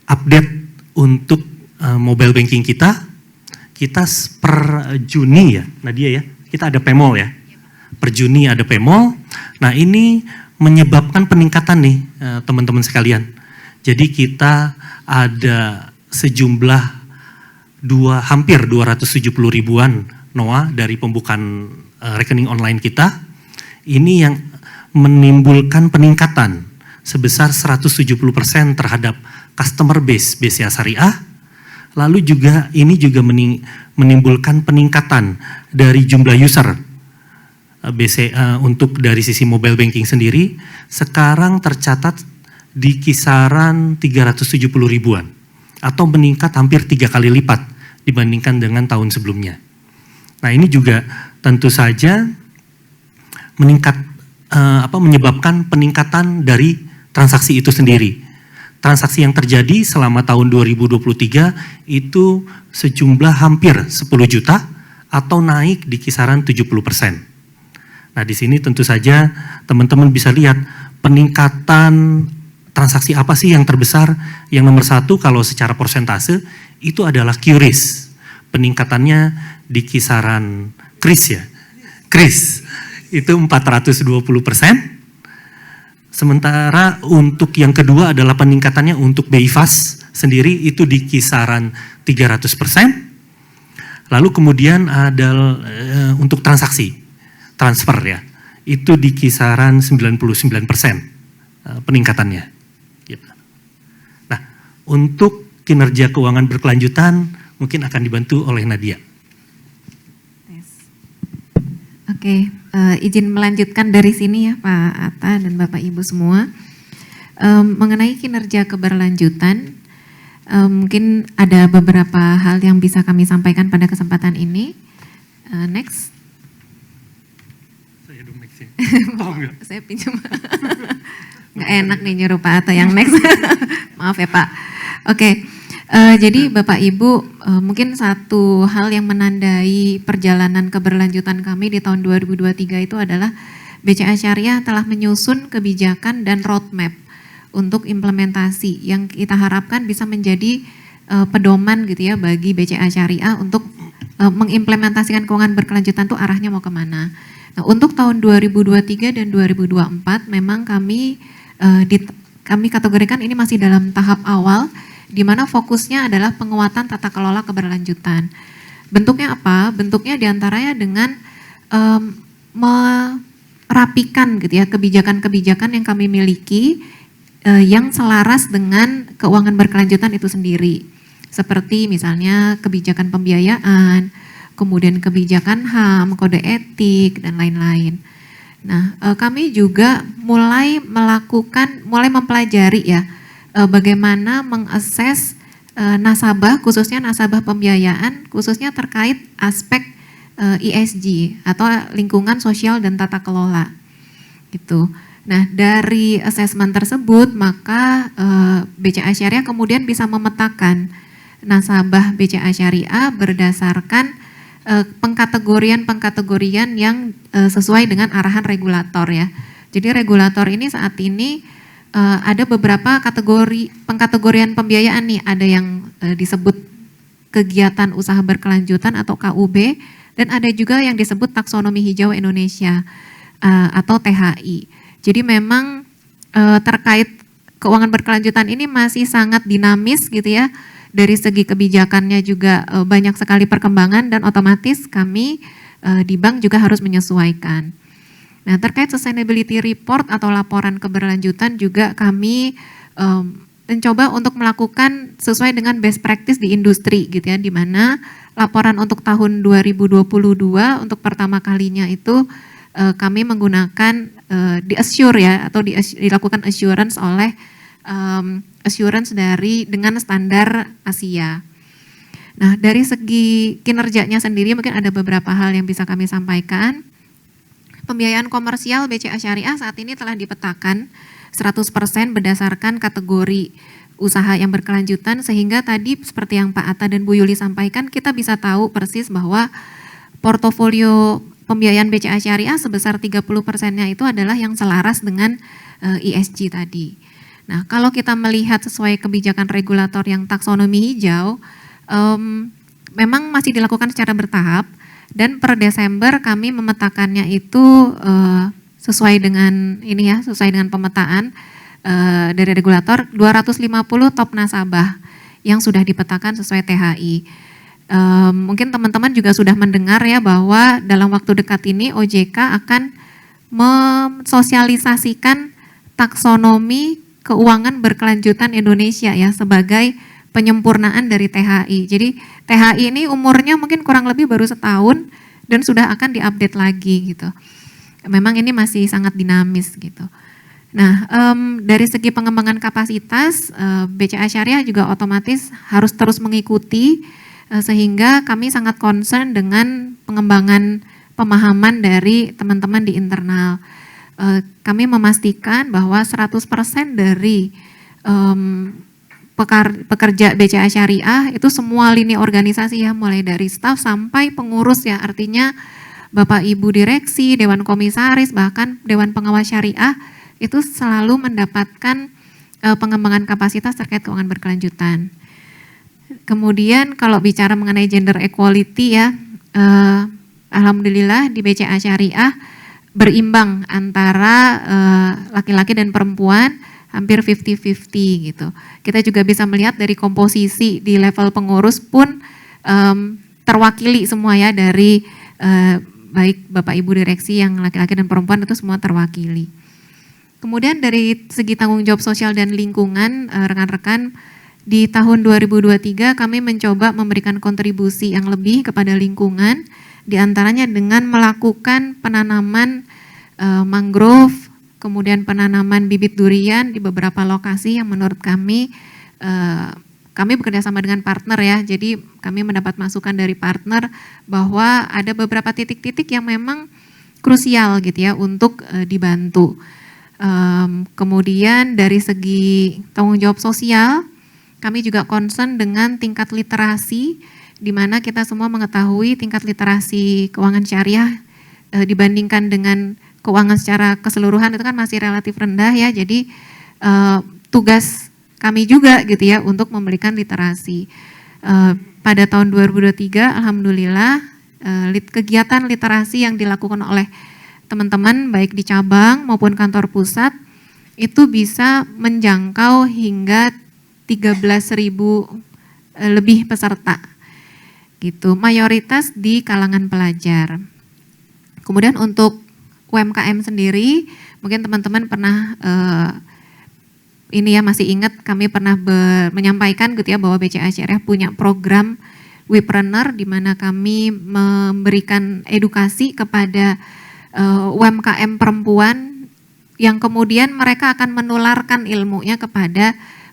update untuk mobile banking kita. Kita per Juni ya, Nadia ya, kita ada PEMOL ya. Per Juni ada PEMOL. Nah ini menyebabkan peningkatan nih teman-teman sekalian. Jadi kita ada sejumlah hampir 270 ribuan NOA dari pembukaan rekening online kita. Ini yang menimbulkan peningkatan sebesar 170% terhadap customer base BCA Syariah. Lalu juga ini juga menimbulkan peningkatan dari jumlah user BCA untuk dari sisi mobile banking sendiri sekarang tercatat di kisaran 370 ribuan atau meningkat hampir 3 kali lipat dibandingkan dengan tahun sebelumnya. Nah ini juga tentu saja menyebabkan peningkatan dari transaksi itu sendiri. Transaksi yang terjadi selama tahun 2023 itu sejumlah hampir 10 juta atau naik di kisaran 70%. Nah di sini tentu saja teman-teman bisa lihat peningkatan transaksi apa sih yang terbesar. Yang nomor 1 kalau secara persentase itu adalah QRIS. Peningkatannya di kisaran KRIS ya. KRIS itu 420%. Sementara untuk yang kedua adalah peningkatannya untuk BIFAS sendiri itu di kisaran 300%. Lalu kemudian ada untuk transfer ya, itu di kisaran 99% peningkatannya. Gitu. Nah, untuk kinerja keuangan berkelanjutan mungkin akan dibantu oleh Nadia.
Oke, izin melanjutkan dari sini ya Pak Atta dan Bapak Ibu semua. Mengenai kinerja keberlanjutan, mungkin ada beberapa hal yang bisa kami sampaikan pada kesempatan ini. Next.
Saya dong next ya.
Saya pinjam. Nggak enak nih nyuruh Pak Atta yang next. Maaf ya Pak. Oke. Jadi Bapak Ibu, mungkin satu hal yang menandai perjalanan keberlanjutan kami di tahun 2023 itu adalah BCA Syariah telah menyusun kebijakan dan roadmap untuk implementasi yang kita harapkan bisa menjadi pedoman gitu ya bagi BCA Syariah untuk mengimplementasikan keuangan berkelanjutan itu arahnya mau kemana. Nah, untuk tahun 2023 dan 2024 memang kami kategorikan ini masih dalam tahap awal, di mana fokusnya adalah penguatan tata kelola keberlanjutan. Bentuknya apa? Bentuknya diantaranya dengan merapikan gitu ya kebijakan-kebijakan yang kami miliki yang selaras dengan keuangan berkelanjutan itu sendiri. Seperti misalnya kebijakan pembiayaan, kemudian kebijakan HAM, kode etik, dan lain-lain. Nah, kami juga mulai mempelajari ya, bagaimana mengakses nasabah, khususnya nasabah pembiayaan, khususnya terkait aspek ESG atau lingkungan sosial dan tata kelola, gitu. Nah dari asesmen tersebut maka BCA Syariah kemudian bisa memetakan nasabah BCA Syariah berdasarkan pengkategorian yang sesuai dengan arahan regulator ya. Jadi regulator ini saat ini ada beberapa kategori pengkategorian pembiayaan nih, ada yang disebut kegiatan usaha berkelanjutan atau KUB, dan ada juga yang disebut taksonomi hijau Indonesia atau THI. Jadi memang terkait keuangan berkelanjutan ini masih sangat dinamis gitu ya. Dari segi kebijakannya juga banyak sekali perkembangan, dan otomatis kami di bank juga harus menyesuaikan. Nah, terkait sustainability report atau laporan keberlanjutan juga kami mencoba untuk melakukan sesuai dengan best practice di industri gitu ya, di mana laporan untuk tahun 2022 untuk pertama kalinya itu kami menggunakan di-assure ya, atau dilakukan assurance oleh assurance dengan standar Asia. Nah, dari segi kinerjanya sendiri mungkin ada beberapa hal yang bisa kami sampaikan. Pembiayaan komersial BCA Syariah saat ini telah dipetakan 100% berdasarkan kategori usaha yang berkelanjutan, sehingga tadi seperti yang Pak Atta dan Bu Yuli sampaikan, kita bisa tahu persis bahwa portofolio pembiayaan BCA Syariah sebesar 30%-nya itu adalah yang selaras dengan ESG tadi. Nah, kalau kita melihat sesuai kebijakan regulator yang taksonomi hijau, memang masih dilakukan secara bertahap, dan per Desember kami memetakannya itu sesuai dengan ini ya, sesuai dengan pemetaan dari regulator 250 top nasabah yang sudah dipetakan sesuai THI. Mungkin teman-teman juga sudah mendengar ya bahwa dalam waktu dekat ini OJK akan mensosialisasikan taksonomi keuangan berkelanjutan Indonesia ya, sebagai penyempurnaan dari THI. Jadi THI ini umurnya mungkin kurang lebih baru setahun dan sudah akan diupdate lagi gitu. Memang ini masih sangat dinamis gitu. Nah, dari segi pengembangan kapasitas, BCA Syariah juga otomatis harus terus mengikuti, sehingga kami sangat concern dengan pengembangan pemahaman dari teman-teman di internal. Kami memastikan bahwa 100% dari pekerja BCA Syariah itu semua lini organisasi ya, mulai dari staf sampai pengurus ya, artinya Bapak Ibu direksi, Dewan Komisaris, bahkan Dewan Pengawas Syariah itu selalu mendapatkan pengembangan kapasitas terkait keuangan berkelanjutan. Kemudian kalau bicara mengenai gender equality ya, alhamdulillah di BCA Syariah berimbang antara laki-laki dan perempuan, hampir 50-50 gitu. Kita juga bisa melihat dari komposisi di level pengurus pun terwakili semua ya, dari baik Bapak Ibu direksi yang laki-laki dan perempuan itu semua terwakili. Kemudian dari segi tanggung jawab sosial dan lingkungan, rekan-rekan, di tahun 2023 kami mencoba memberikan kontribusi yang lebih kepada lingkungan, diantaranya dengan melakukan penanaman mangrove, kemudian penanaman bibit durian di beberapa lokasi yang menurut kami bekerja sama dengan partner ya, jadi kami mendapat masukan dari partner bahwa ada beberapa titik-titik yang memang krusial gitu ya untuk dibantu. Kemudian dari segi tanggung jawab sosial, kami juga concern dengan tingkat literasi, di mana kita semua mengetahui tingkat literasi keuangan syariah dibandingkan dengan keuangan secara keseluruhan itu kan masih relatif rendah ya, jadi tugas kami juga gitu ya untuk memberikan literasi. Pada tahun 2023 alhamdulillah kegiatan literasi yang dilakukan oleh teman-teman baik di cabang maupun kantor pusat itu bisa menjangkau hingga 13.000 lebih peserta gitu, mayoritas di kalangan pelajar. Kemudian untuk UMKM sendiri, mungkin teman-teman pernah ini ya masih ingat kami pernah menyampaikan gitu ya bahwa BCA Syariah punya program Wipreneur, di mana kami memberikan edukasi kepada UMKM perempuan yang kemudian mereka akan menularkan ilmunya kepada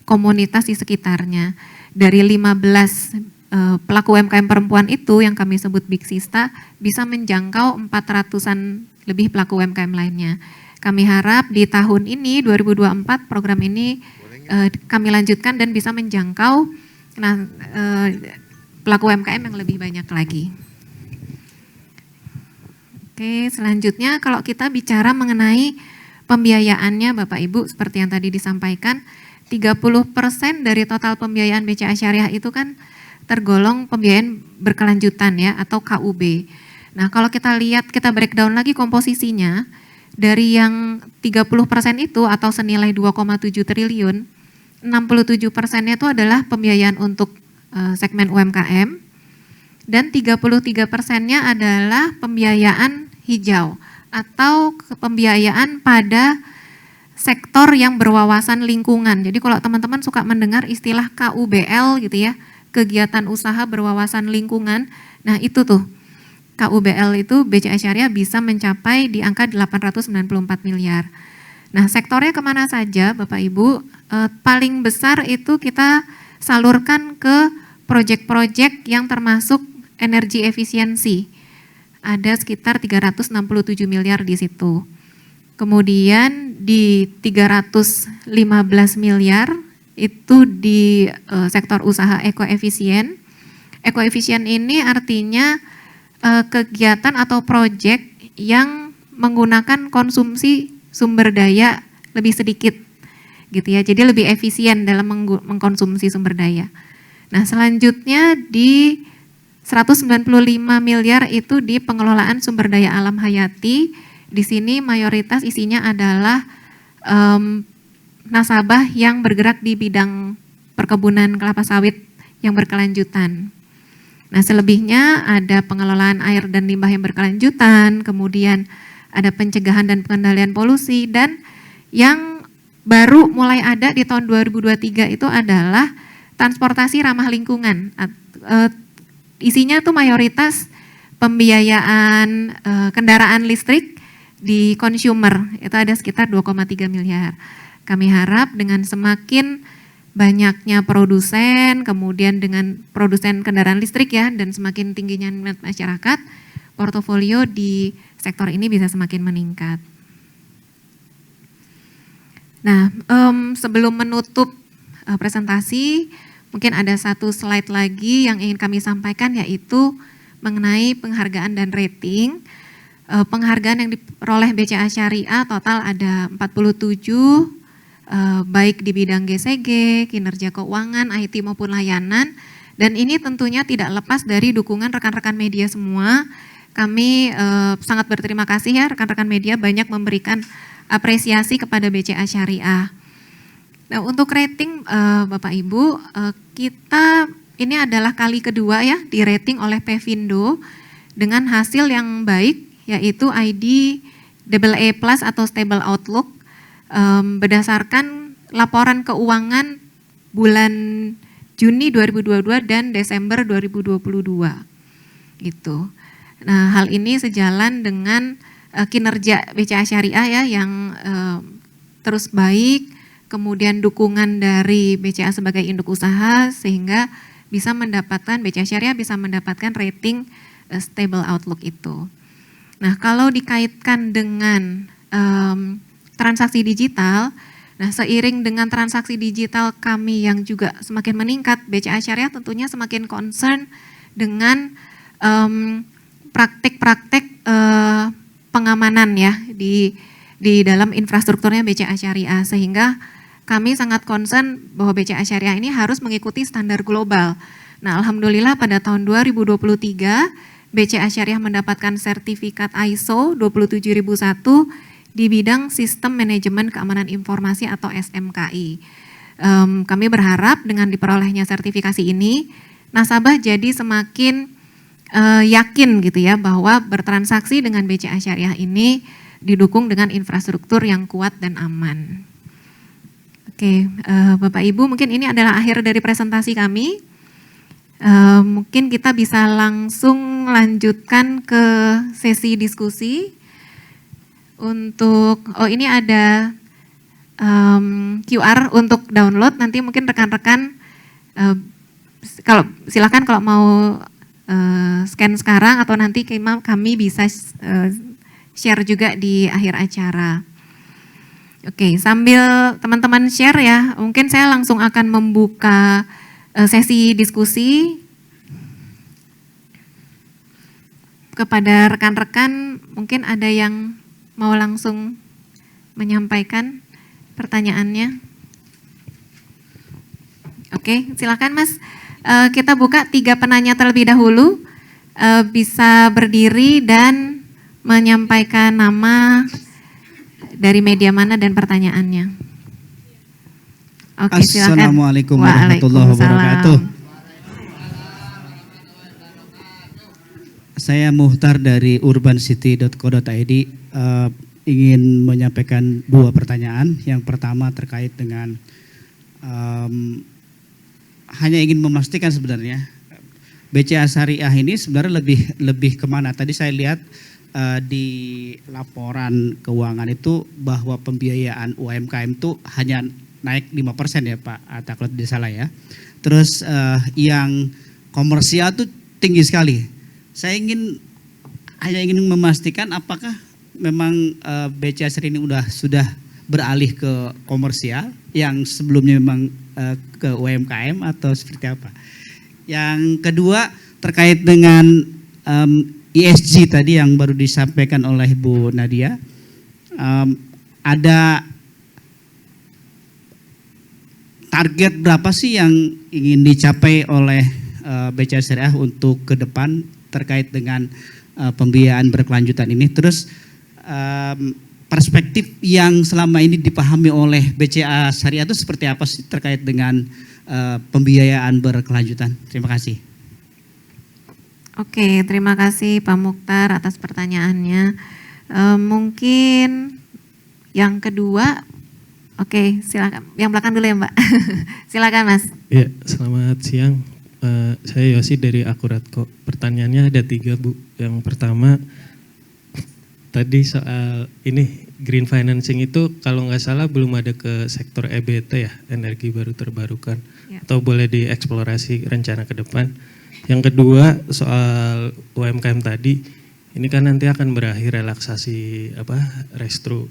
komunitas di sekitarnya. Dari 15 pelaku UMKM perempuan itu yang kami sebut Big Sista bisa menjangkau 400-an lebih pelaku UMKM lainnya. Kami harap di tahun ini 2024 program ini kami lanjutkan dan bisa menjangkau pelaku UMKM yang lebih banyak lagi. Oke, selanjutnya kalau kita bicara mengenai pembiayaannya Bapak Ibu seperti yang tadi disampaikan, 30% dari total pembiayaan BCA Syariah itu kan tergolong pembiayaan berkelanjutan ya atau KUB. Nah, kalau kita lihat, kita breakdown lagi komposisinya, dari yang 30% itu atau senilai 2,7 triliun, 67%-nya itu adalah pembiayaan untuk segmen UMKM, dan 33%-nya adalah pembiayaan hijau atau pembiayaan pada sektor yang berwawasan lingkungan. Jadi kalau teman-teman suka mendengar istilah KUBL gitu ya, kegiatan usaha berwawasan lingkungan, nah itu tuh KUBL itu BCA Syariah bisa mencapai di angka 894 miliar. Nah, sektornya kemana saja Bapak Ibu? Paling besar itu kita salurkan ke proyek-proyek yang termasuk energi efisiensi. Ada sekitar 367 miliar di situ. Kemudian di 315 miliar itu di sektor usaha ekoefisien. Ekoefisien ini artinya kegiatan atau proyek yang menggunakan konsumsi sumber daya lebih sedikit gitu ya. Jadi lebih efisien dalam mengkonsumsi sumber daya. Nah, selanjutnya di 195 miliar itu di pengelolaan sumber daya alam hayati. Di sini mayoritas isinya adalah nasabah yang bergerak di bidang perkebunan kelapa sawit yang berkelanjutan. Nah, selebihnya ada pengelolaan air dan limbah yang berkelanjutan, kemudian ada pencegahan dan pengendalian polusi, dan yang baru mulai ada di tahun 2023 itu adalah transportasi ramah lingkungan. Isinya tuh mayoritas pembiayaan kendaraan listrik di consumer, itu ada sekitar 2,3 miliar. Kami harap dengan semakin banyaknya produsen, kemudian dengan produsen kendaraan listrik ya, dan semakin tingginya minat masyarakat, portofolio di sektor ini bisa semakin meningkat. Nah, sebelum menutup presentasi, mungkin ada satu slide lagi yang ingin kami sampaikan, yaitu mengenai penghargaan dan rating. Penghargaan yang diperoleh BCA Syariah total ada 47, baik di bidang GCG, kinerja keuangan, IT maupun layanan, dan ini tentunya tidak lepas dari dukungan rekan-rekan media semua. Kami sangat berterima kasih ya rekan-rekan media banyak memberikan apresiasi kepada BCA Syariah. Nah, untuk rating Bapak Ibu, kita ini adalah kali kedua ya di rating oleh Pevindo dengan hasil yang baik, yaitu ID AA+ atau Stable Outlook. Berdasarkan laporan keuangan bulan Juni 2022 dan Desember 2022 gitu. Nah, hal ini sejalan dengan kinerja BCA Syariah ya yang terus baik, kemudian dukungan dari BCA sebagai induk usaha sehingga bisa mendapatkan, BCA Syariah bisa mendapatkan rating Stable Outlook itu. Nah, kalau dikaitkan dengan transaksi digital, nah seiring dengan transaksi digital kami yang juga semakin meningkat, BCA Syariah tentunya semakin concern dengan praktek-praktek pengamanan ya di dalam infrastrukturnya BCA Syariah, sehingga kami sangat concern bahwa BCA Syariah ini harus mengikuti standar global. Nah, alhamdulillah pada tahun 2023 BCA Syariah mendapatkan sertifikat ISO 27001 di bidang Sistem Manajemen Keamanan Informasi atau SMKI. Kami berharap dengan diperolehnya sertifikasi ini, nasabah jadi semakin yakin gitu ya bahwa bertransaksi dengan BCA Syariah ini didukung dengan infrastruktur yang kuat dan aman. Oke, Bapak Ibu, mungkin ini adalah akhir dari presentasi kami. Mungkin kita bisa langsung lanjutkan ke sesi diskusi. Untuk, ini ada QR untuk download, nanti mungkin rekan-rekan kalau silakan kalau mau scan sekarang atau nanti kami bisa share juga di akhir acara. Oke, sambil teman-teman share ya, mungkin saya langsung akan membuka sesi diskusi kepada rekan-rekan. Mungkin ada yang mau langsung menyampaikan pertanyaannya? Oke, silakan Mas. Kita buka 3 penanya terlebih dahulu. Bisa berdiri dan menyampaikan nama, dari media mana dan pertanyaannya. Oke, silakan.
Assalamualaikum warahmatullahi wabarakatuh. Saya Muhtar dari urbancity.co.id, ingin menyampaikan 2 pertanyaan. Yang pertama terkait dengan hanya ingin memastikan sebenarnya BCA Syariah ini sebenarnya lebih kemana? Tadi saya lihat di laporan keuangan itu bahwa pembiayaan UMKM itu hanya naik 5% ya Pak, kalau tidak salah ya. Terus yang komersial itu tinggi sekali. Saya hanya ingin memastikan apakah memang BCA Syariah ini sudah beralih ke komersial yang sebelumnya memang ke UMKM atau seperti apa. Yang kedua terkait dengan ESG tadi yang baru disampaikan oleh Bu Nadia, ada target berapa sih yang ingin dicapai oleh BCA Syariah untuk ke depan terkait dengan pembiayaan berkelanjutan ini? Terus perspektif yang selama ini dipahami oleh BCA Syariah itu seperti apa sih terkait dengan pembiayaan berkelanjutan? Terima kasih.
Oke, terima kasih Pak Mukhtar atas pertanyaannya. Mungkin yang kedua, oke silakan. Yang belakang dulu ya Mbak. Silakan Mas.
Ya, selamat siang. Saya Yosi dari Akuratko. Pertanyaannya ada 3 Bu. Yang pertama, tadi soal ini green financing itu kalau nggak salah belum ada ke sektor EBT ya, energi baru terbarukan.
Ya. Atau
boleh dieksplorasi rencana ke depan. Yang kedua soal UMKM tadi, ini kan nanti akan berakhir relaksasi restru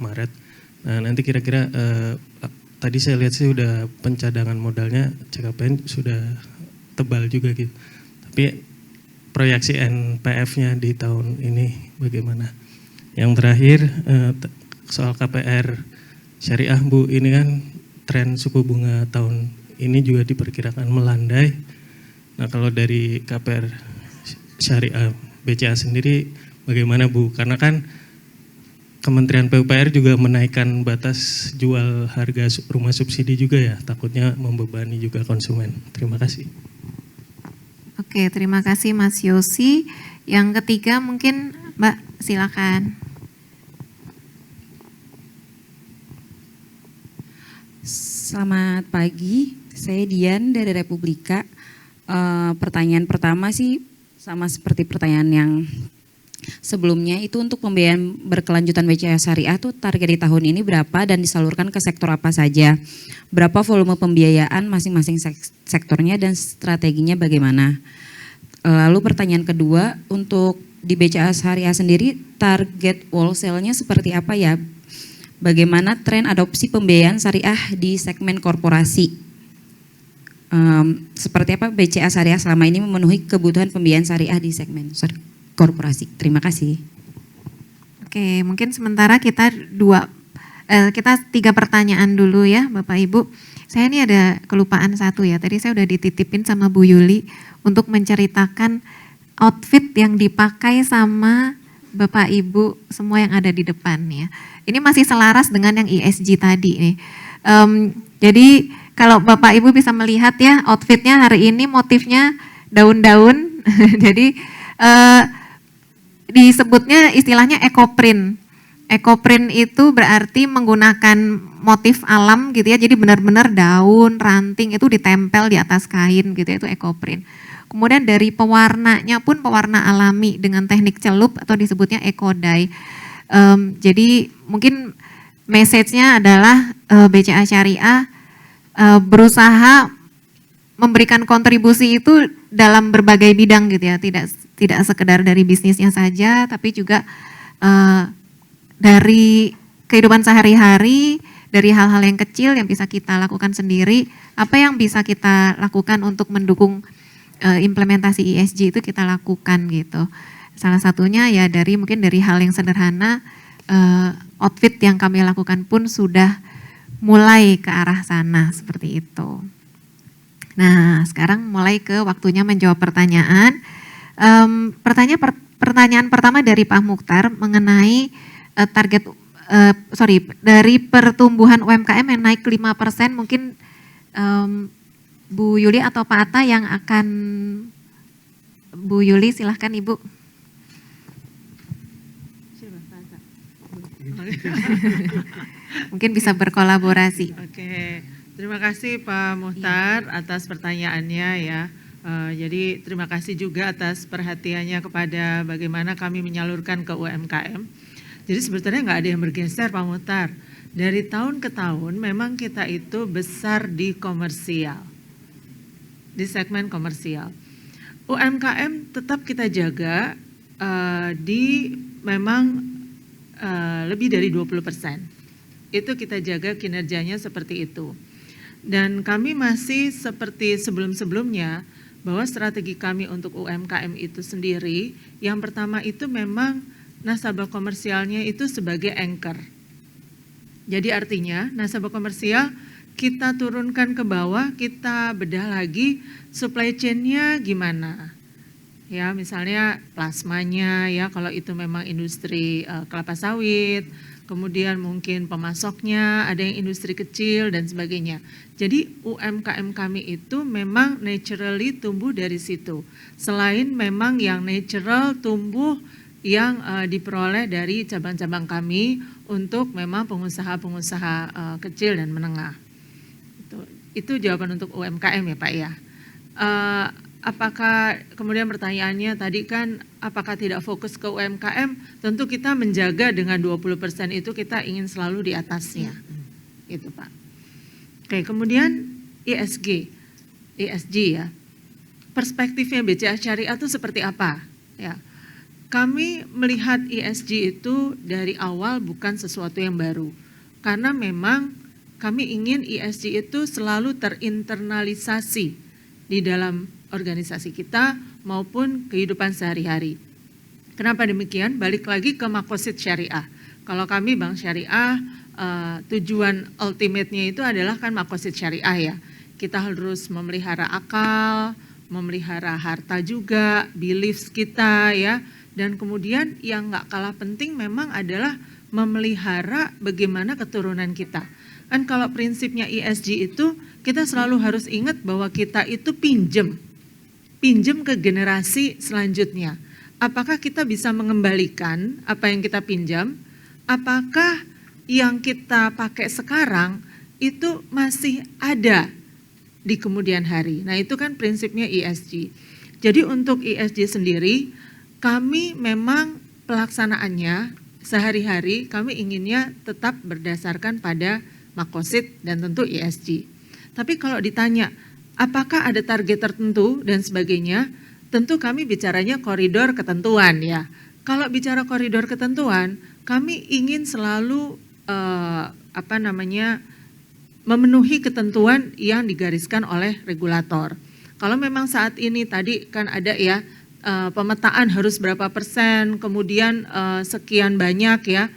Maret. Nah nanti kira-kira tadi saya lihat sih udah pencadangan modalnya CKPN sudah tebal juga gitu. Tapi proyeksi NPF-nya di tahun ini bagaimana? Yang terakhir soal KPR Syariah Bu, ini kan tren suku bunga tahun ini juga diperkirakan melandai. Nah kalau dari KPR Syariah BCA sendiri bagaimana Bu? Karena kan Kementerian PUPR juga menaikkan batas jual harga rumah subsidi juga ya, takutnya membebani juga konsumen. Terima kasih.
Oke, terima kasih Mas Yosi. Yang ketiga mungkin Mbak, silakan.
Selamat pagi, saya Dian dari Republika. Pertanyaan pertama sih sama seperti pertanyaan yang sebelumnya, itu untuk pembiayaan berkelanjutan BCA Syariah tuh target di tahun ini berapa dan disalurkan ke sektor apa saja? Berapa volume pembiayaan masing-masing sektornya dan strateginya bagaimana? Lalu pertanyaan kedua, untuk di BCA Syariah sendiri target wholesale-nya seperti apa ya? Bagaimana tren adopsi pembiayaan syariah di segmen korporasi? Seperti apa BCA Syariah selama ini memenuhi kebutuhan pembiayaan syariah di segmen korporasi? Terima kasih.
Oke, mungkin sementara kita 3 pertanyaan dulu ya Bapak Ibu. Saya ini ada kelupaan satu ya, tadi saya udah dititipin sama Bu Yuli untuk menceritakan outfit yang dipakai sama Bapak Ibu semua yang ada di depan ya. Ini masih selaras dengan yang ESG tadi nih. Jadi kalau Bapak Ibu bisa melihat ya, outfitnya hari ini motifnya daun-daun. Jadi disebutnya istilahnya ecoprint. Ecoprint itu berarti menggunakan motif alam gitu ya, jadi benar-benar daun, ranting itu ditempel di atas kain gitu ya, itu ecoprint. Kemudian dari pewarnanya pun pewarna alami dengan teknik celup atau disebutnya eco dye. Jadi mungkin message-nya adalah BCA Syariah berusaha memberikan kontribusi itu dalam berbagai bidang gitu ya, tidak sekedar dari bisnisnya saja, tapi juga dari kehidupan sehari-hari, dari hal-hal yang kecil yang bisa kita lakukan sendiri, apa yang bisa kita lakukan untuk mendukung implementasi ESG itu kita lakukan gitu. Salah satunya ya mungkin dari hal yang sederhana, outfit yang kami lakukan pun sudah mulai ke arah sana seperti itu. Nah, sekarang mulai ke waktunya menjawab pertanyaan. Pertanyaan pertama dari Pak Mukhtar mengenai dari pertumbuhan UMKM yang naik 5%, mungkin Bu Yuli atau Pak Atta yang akan, Bu Yuli silahkan Ibu. Mungkin bisa berkolaborasi.
Oke, terima kasih Pak Mukhtar atas pertanyaannya ya. Jadi terima kasih juga atas perhatiannya kepada bagaimana kami menyalurkan ke UMKM. Jadi sebetulnya nggak ada yang bergeser Pak Mukhtar. Dari tahun ke tahun memang kita itu besar di komersial, di segmen komersial. UMKM tetap kita jaga di memang lebih dari 20%. Itu kita jaga kinerjanya seperti itu. Dan kami masih seperti sebelum-sebelumnya, bahwa strategi kami untuk UMKM itu sendiri, yang pertama itu memang nasabah komersialnya itu sebagai anchor. Jadi artinya nasabah komersial kita turunkan ke bawah, kita bedah lagi supply chain-nya gimana. Ya, misalnya plasmanya ya, kalau itu memang industri kelapa sawit, kemudian mungkin pemasoknya, ada yang industri kecil dan sebagainya. Jadi UMKM kami itu memang naturally tumbuh dari situ. Selain memang yang natural tumbuh yang diperoleh dari cabang-cabang kami untuk memang pengusaha-pengusaha kecil dan menengah. Itu jawaban untuk UMKM ya Pak ya. Apakah kemudian pertanyaannya tadi kan apakah tidak fokus ke UMKM? Tentu kita menjaga dengan 20% itu kita ingin selalu di atasnya. Itu Pak. Oke, kemudian ESG ya. Perspektifnya BCA Syariah itu seperti apa? Ya. Kami melihat ESG itu dari awal bukan sesuatu yang baru. Karena memang kami ingin ESG itu selalu terinternalisasi di dalam organisasi kita maupun kehidupan sehari-hari. Kenapa demikian? Balik lagi ke makosid syariah. Kalau kami Bank Syariah, tujuan ultimate-nya itu adalah kan makosid syariah ya. Kita harus memelihara akal, memelihara harta juga, beliefs kita ya. Dan kemudian yang nggak kalah penting memang adalah memelihara bagaimana keturunan kita. Kan kalau prinsipnya ESG itu kita selalu harus ingat bahwa kita itu pinjem ke generasi selanjutnya. Apakah kita bisa mengembalikan apa yang kita pinjam? Apakah yang kita pakai sekarang itu masih ada di kemudian hari? Nah itu kan prinsipnya ESG. Jadi untuk ESG sendiri kami memang pelaksanaannya sehari-hari kami inginnya tetap berdasarkan pada makosid dan tentu ESG. Tapi kalau ditanya apakah ada target tertentu dan sebagainya, tentu kami bicaranya koridor ketentuan ya. Kalau bicara koridor ketentuan, kami ingin selalu memenuhi ketentuan yang digariskan oleh regulator. Kalau memang saat ini tadi kan ada ya pemetaan harus berapa persen, kemudian sekian banyak ya,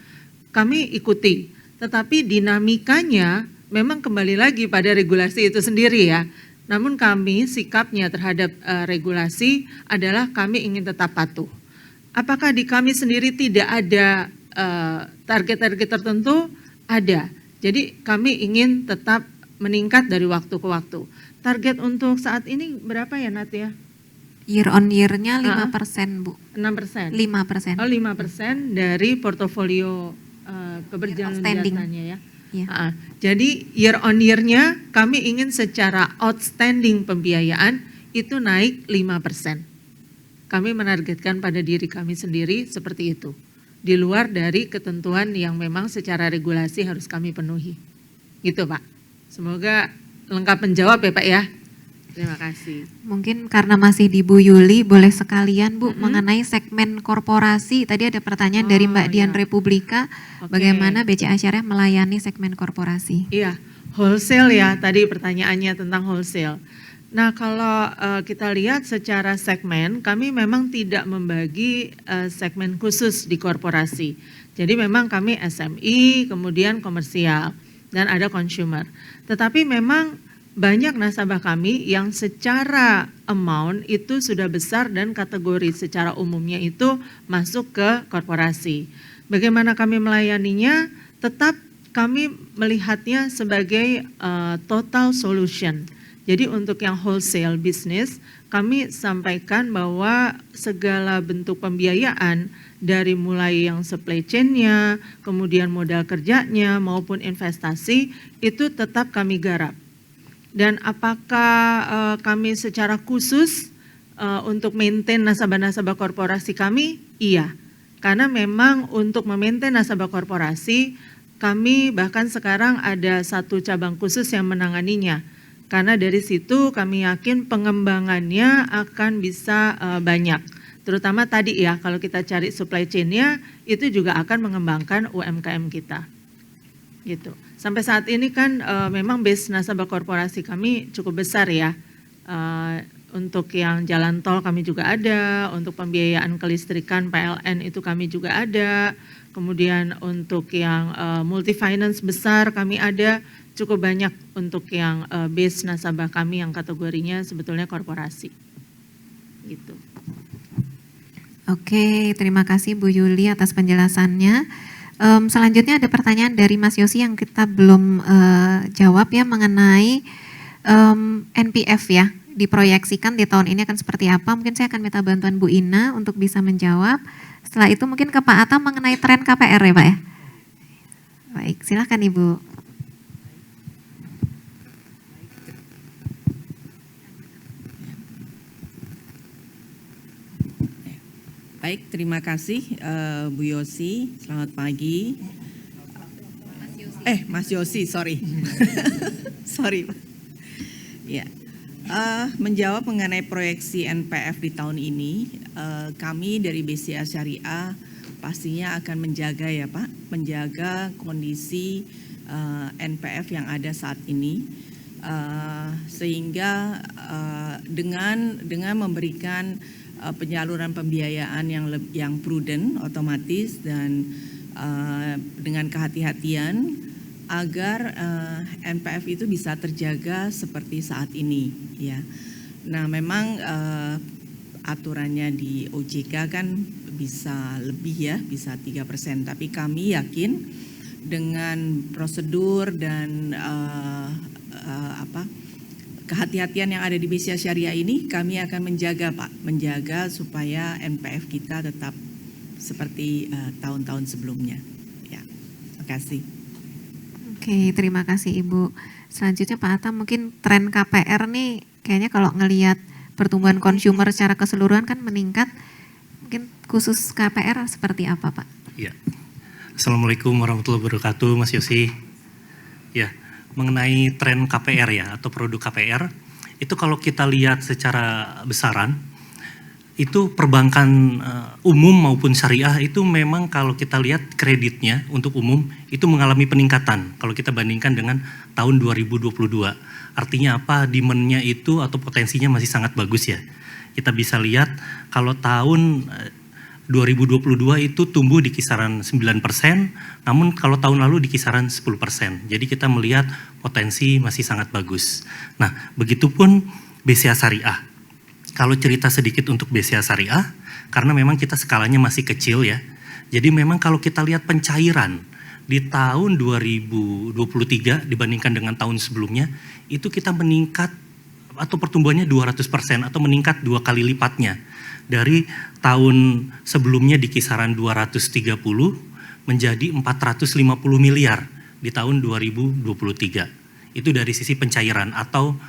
kami ikuti. Tetapi dinamikanya memang kembali lagi pada regulasi itu sendiri ya. Namun kami sikapnya terhadap regulasi adalah kami ingin tetap patuh. Apakah di kami sendiri tidak ada target-target tertentu? Ada. Jadi kami ingin tetap meningkat dari waktu ke waktu. Target untuk saat ini berapa ya Nat ya?
Year on year-nya 5% Bu.
6%?
5%.
Oh 5% dari portofolio keberjalanan datanya ya.
Ya.
Jadi year on year-nya kami ingin secara outstanding pembiayaan itu naik 5%. Kami menargetkan pada diri kami sendiri seperti itu. Di luar dari ketentuan yang memang secara regulasi harus kami penuhi. Gitu Pak. Semoga lengkap menjawab ya Pak ya. Terima kasih.
Mungkin karena masih di Bu Yuli, boleh sekalian Bu mengenai segmen korporasi. Tadi ada pertanyaan dari Mbak Dian Republika, bagaimana BCA Syariah melayani segmen korporasi?
Iya, wholesale ya, tadi pertanyaannya tentang wholesale. Nah, kalau kita lihat secara segmen, kami memang tidak membagi segmen khusus di korporasi. Jadi memang kami SME, kemudian komersial, dan ada consumer. Tetapi memang banyak nasabah kami yang secara amount itu sudah besar dan kategori secara umumnya itu masuk ke korporasi. Bagaimana kami melayaninya? Tetap kami melihatnya sebagai total solution. Jadi untuk yang wholesale business, kami sampaikan bahwa segala bentuk pembiayaan dari mulai yang supply chain-nya, kemudian modal kerjanya maupun investasi itu tetap kami garap. Dan apakah kami secara khusus untuk maintain nasabah-nasabah korporasi kami? Iya, karena memang untuk memaintain nasabah korporasi, kami bahkan sekarang ada satu cabang khusus yang menanganinya. Karena dari situ kami yakin pengembangannya akan bisa banyak. Terutama tadi ya, kalau kita cari supply chain-nya, itu juga akan mengembangkan UMKM kita. Gitu. Sampai saat ini kan memang base nasabah korporasi kami cukup besar ya. Untuk yang jalan tol kami juga ada, untuk pembiayaan kelistrikan PLN itu kami juga ada. Kemudian untuk yang multi finance besar kami ada. Cukup banyak untuk yang base nasabah kami yang kategorinya sebetulnya korporasi. Gitu.
Oke, terima kasih Bu Yuli atas penjelasannya. Selanjutnya ada pertanyaan dari Mas Yosi yang kita belum jawab ya mengenai NPF ya. Diproyeksikan di tahun ini akan seperti apa? Mungkin saya akan minta bantuan Bu Ina untuk bisa menjawab. Setelah itu mungkin ke Pak Atam mengenai tren KPR ya Pak ya. Baik, silakan Ibu.
Baik, terima kasih Bu Yosi. Selamat pagi. Mas Yosi, sorry. Sorry. Ya. Menjawab mengenai proyeksi NPF di tahun ini, kami dari BCA Syariah pastinya akan menjaga ya Pak, menjaga kondisi NPF yang ada saat ini, sehingga dengan memberikan penyaluran pembiayaan yang prudent, otomatis dan dengan kehati-hatian agar NPF itu bisa terjaga seperti saat ini ya. Nah, memang aturannya di OJK kan bisa lebih ya, bisa 3%, tapi kami yakin dengan prosedur dan kehati-hatian yang ada di BCA Syariah ini, kami akan menjaga Pak, menjaga supaya NPF kita tetap seperti tahun-tahun sebelumnya. Ya, terima kasih.
Oke, terima kasih Ibu. Selanjutnya Pak Atam, mungkin tren KPR nih kayaknya kalau ngelihat pertumbuhan consumer secara keseluruhan kan meningkat. Mungkin khusus KPR seperti apa Pak?
Ya. Assalamualaikum warahmatullahi wabarakatuh Mas Yosi. Ya. Mengenai tren KPR ya atau produk KPR, itu kalau kita lihat secara besaran, itu perbankan umum maupun syariah itu memang kalau kita lihat kreditnya untuk umum itu mengalami peningkatan kalau kita bandingkan dengan tahun 2022. Artinya apa? Demand-nya itu atau potensinya masih sangat bagus ya. Kita bisa lihat kalau tahun 2022 itu tumbuh di kisaran 9%, namun kalau tahun lalu di kisaran 10%. Jadi kita melihat potensi masih sangat bagus. Nah, begitupun BCA Syariah. Kalau cerita sedikit untuk BCA Syariah, karena memang kita skalanya masih kecil ya. Jadi memang kalau kita lihat pencairan di tahun 2023 dibandingkan dengan tahun sebelumnya, itu kita meningkat atau pertumbuhannya 200% atau meningkat 2 kali lipatnya. Dari tahun sebelumnya di kisaran 230 menjadi 450 miliar di tahun 2023. Itu dari sisi pencairan atau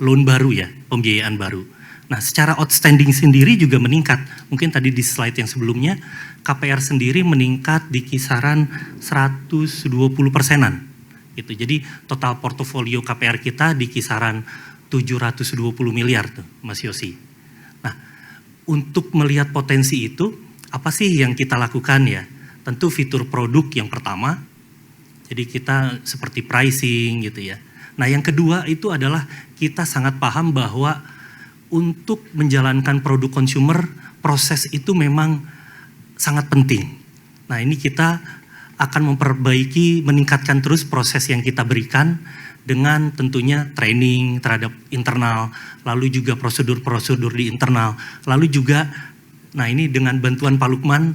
loan baru ya, pembiayaan baru. Nah, secara outstanding sendiri juga meningkat. Mungkin tadi di slide yang sebelumnya KPR sendiri meningkat di kisaran 120%-an. Gitu. Jadi total portofolio KPR kita di kisaran 720 miliar tuh, Mas Yosi. Nah, untuk melihat potensi itu, apa sih yang kita lakukan ya? Tentu fitur produk yang pertama, jadi kita seperti pricing gitu ya. Nah, yang kedua itu adalah kita sangat paham bahwa untuk menjalankan produk consumer, proses itu memang sangat penting. Nah, ini kita akan memperbaiki, meningkatkan terus proses yang kita berikan dengan tentunya training terhadap internal, lalu juga prosedur-prosedur di internal, lalu juga, nah ini dengan bantuan Pak Lukman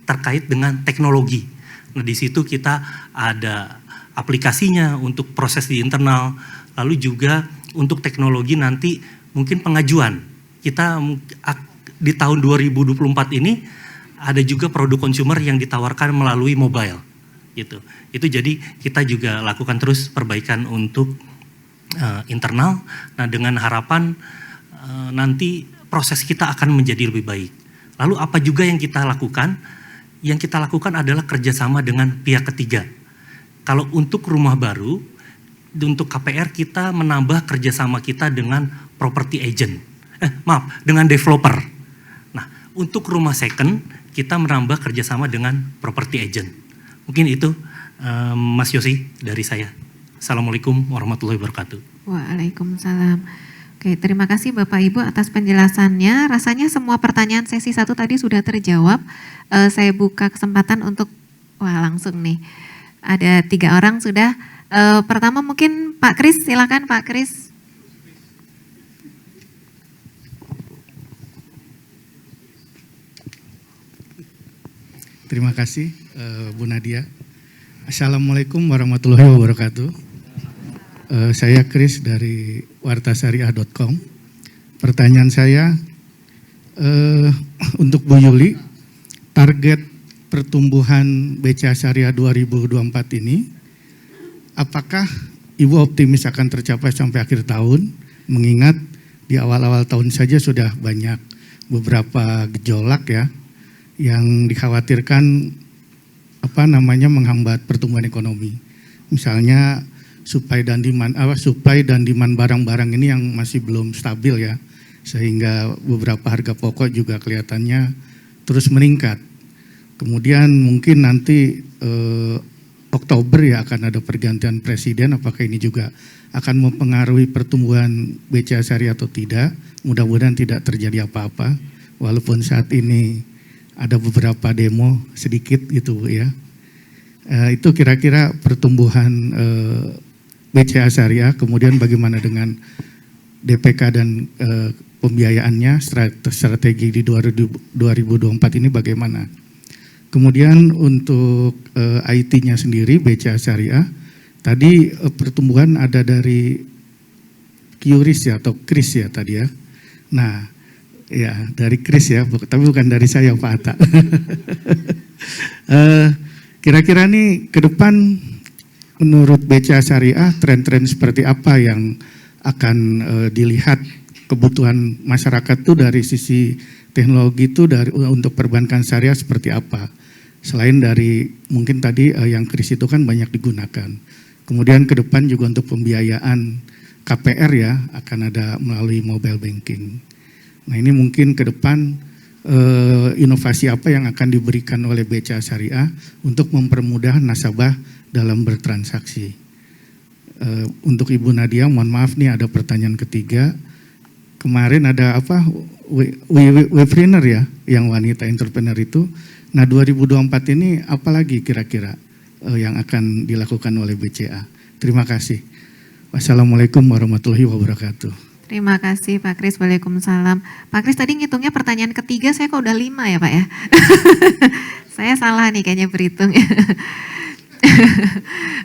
terkait dengan teknologi. Nah, di situ kita ada aplikasinya untuk proses di internal, lalu juga untuk teknologi nanti mungkin pengajuan. Kita di tahun 2024 ini ada juga produk consumer yang ditawarkan melalui mobile gitu. Itu jadi kita juga lakukan terus perbaikan untuk internal. Nah, dengan harapan nanti proses kita akan menjadi lebih baik. Lalu apa juga yang kita lakukan? Yang kita lakukan adalah kerjasama dengan pihak ketiga. Kalau untuk rumah baru, untuk KPR kita menambah kerjasama kita dengan property agent. Dengan developer. Nah, untuk rumah second kita menambah kerjasama dengan property agent. Mungkin itu Mas Yosi dari saya. Assalamualaikum warahmatullahi wabarakatuh.
Waalaikumsalam. Oke, terima kasih Bapak Ibu atas penjelasannya. Rasanya semua pertanyaan sesi 1 tadi sudah terjawab. Saya buka kesempatan untuk, langsung nih. Ada 3 orang sudah. Pertama mungkin Pak Kris, silakan Pak Kris.
Terima kasih Bu Nadia. Assalamualaikum warahmatullahi wabarakatuh. Saya Kris dari wartasyariah.com. Pertanyaan saya untuk Bu Yuli, target pertumbuhan BCA Syariah 2024 ini, apakah Ibu optimis akan tercapai sampai akhir tahun? Mengingat di awal-awal tahun saja sudah banyak beberapa gejolak ya, yang dikhawatirkan menghambat pertumbuhan ekonomi. Misalnya supply dan demand barang-barang ini yang masih belum stabil ya, sehingga beberapa harga pokok juga kelihatannya terus meningkat. Kemudian mungkin nanti Oktober ya akan ada pergantian presiden, apakah ini juga akan mempengaruhi pertumbuhan BCA Syariah atau tidak? Mudah-mudahan tidak terjadi apa-apa, walaupun saat ini ada beberapa demo sedikit gitu Bu ya. Itu kira-kira pertumbuhan BCA Syariah, kemudian bagaimana dengan DPK dan pembiayaannya, strategi di 2024 ini bagaimana. Kemudian untuk IT-nya sendiri BCA Syariah, tadi pertumbuhan ada dari QRIS ya atau KRIS ya tadi ya. Nah ya dari KRIS ya, tapi bukan dari saya Pak Atta. Kira-kira nih ke depan menurut BCA Syariah tren-tren seperti apa yang akan dilihat kebutuhan masyarakat tuh dari sisi teknologi itu untuk perbankan syariah seperti apa? Selain dari mungkin tadi yang KRIS itu kan banyak digunakan. Kemudian ke depan juga untuk pembiayaan KPR ya akan ada melalui mobile banking. Nah ini mungkin ke depan inovasi apa yang akan diberikan oleh BCA Syariah untuk mempermudah nasabah dalam bertransaksi. Untuk Ibu Nadia, mohon maaf nih ada pertanyaan ketiga. Kemarin ada Wepreneur ya, yang wanita entrepreneur itu. Nah 2024 ini apalagi kira-kira yang akan dilakukan oleh BCA? Terima kasih. Wassalamualaikum warahmatullahi wabarakatuh.
Terima kasih Pak Kris, waalaikumsalam. Pak Kris tadi ngitungnya pertanyaan ketiga, saya kok udah 5 ya Pak ya? Saya salah nih kayaknya berhitung.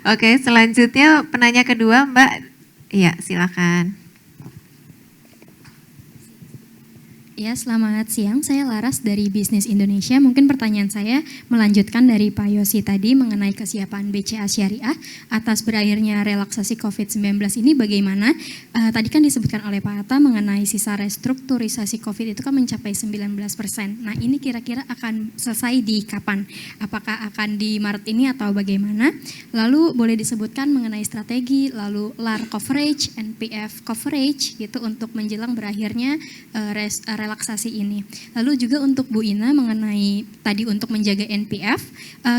Oke, selanjutnya penanya kedua Mbak. Iya, silakan.
Ya, selamat siang. Saya Laras dari Bisnis Indonesia. Mungkin pertanyaan saya melanjutkan dari Pak Yosi tadi mengenai kesiapan BCA Syariah atas berakhirnya relaksasi COVID-19 ini bagaimana? Tadi kan disebutkan oleh Pak Atta mengenai sisa restrukturisasi COVID itu kan mencapai 19%. Nah, ini kira-kira akan selesai di kapan? Apakah akan di Maret ini atau bagaimana? Lalu boleh disebutkan mengenai strategi, lalu LAR coverage, NPF coverage gitu untuk menjelang berakhirnya relaksasi ini. Lalu juga untuk Bu Ina mengenai tadi untuk menjaga NPF,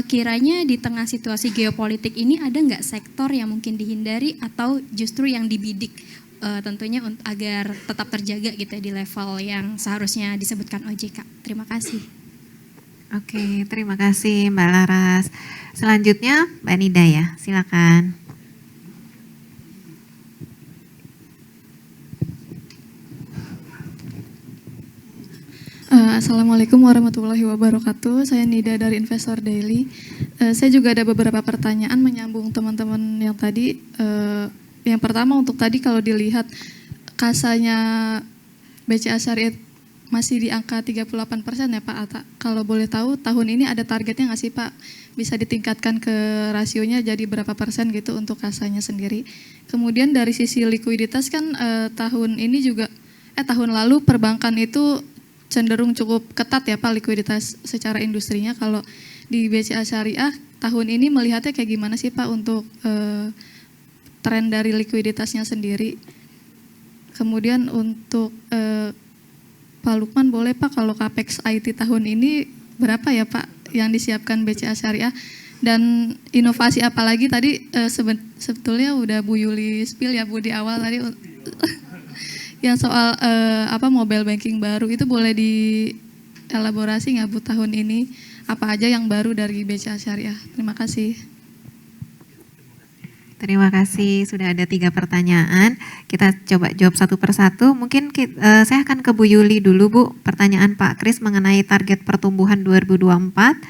kiranya di tengah situasi geopolitik ini ada nggak sektor yang mungkin dihindari atau justru yang dibidik tentunya agar tetap terjaga gitu ya di level yang seharusnya disebutkan OJK. Terima kasih.
Oke, terima kasih Mbak Laras. Selanjutnya Mbak Nida ya, silakan.
Assalamualaikum warahmatullahi wabarakatuh. Saya Nida dari Investor Daily. Saya juga ada beberapa pertanyaan menyambung teman-teman yang tadi. Yang pertama untuk tadi kalau dilihat kasanya BCA Syariah masih di angka 38% ya Pak Atta. Kalau boleh tahu tahun ini ada targetnya nggak sih Pak? Bisa ditingkatkan ke rasionya jadi berapa persen gitu untuk kasanya sendiri. Kemudian dari sisi likuiditas kan tahun ini juga tahun lalu perbankan itu cenderung cukup ketat ya Pak likuiditas secara industrinya. Kalau di BCA Syariah tahun ini melihatnya kayak gimana sih Pak untuk tren dari likuiditasnya sendiri. Kemudian untuk Pak Lukman boleh Pak kalau capex IT tahun ini berapa ya Pak yang disiapkan BCA Syariah, dan inovasi apa lagi tadi sebetulnya udah Bu Yuli spill ya Bu di awal tadi yang soal mobile banking baru itu boleh dielaborasi nggak Bu tahun ini apa aja yang baru dari BCA Syariah. Terima kasih.
Terima kasih, sudah ada 3 pertanyaan. Kita coba jawab satu persatu. Mungkin saya akan ke Bu Yuli dulu Bu. Pertanyaan Pak Kris mengenai target pertumbuhan 2024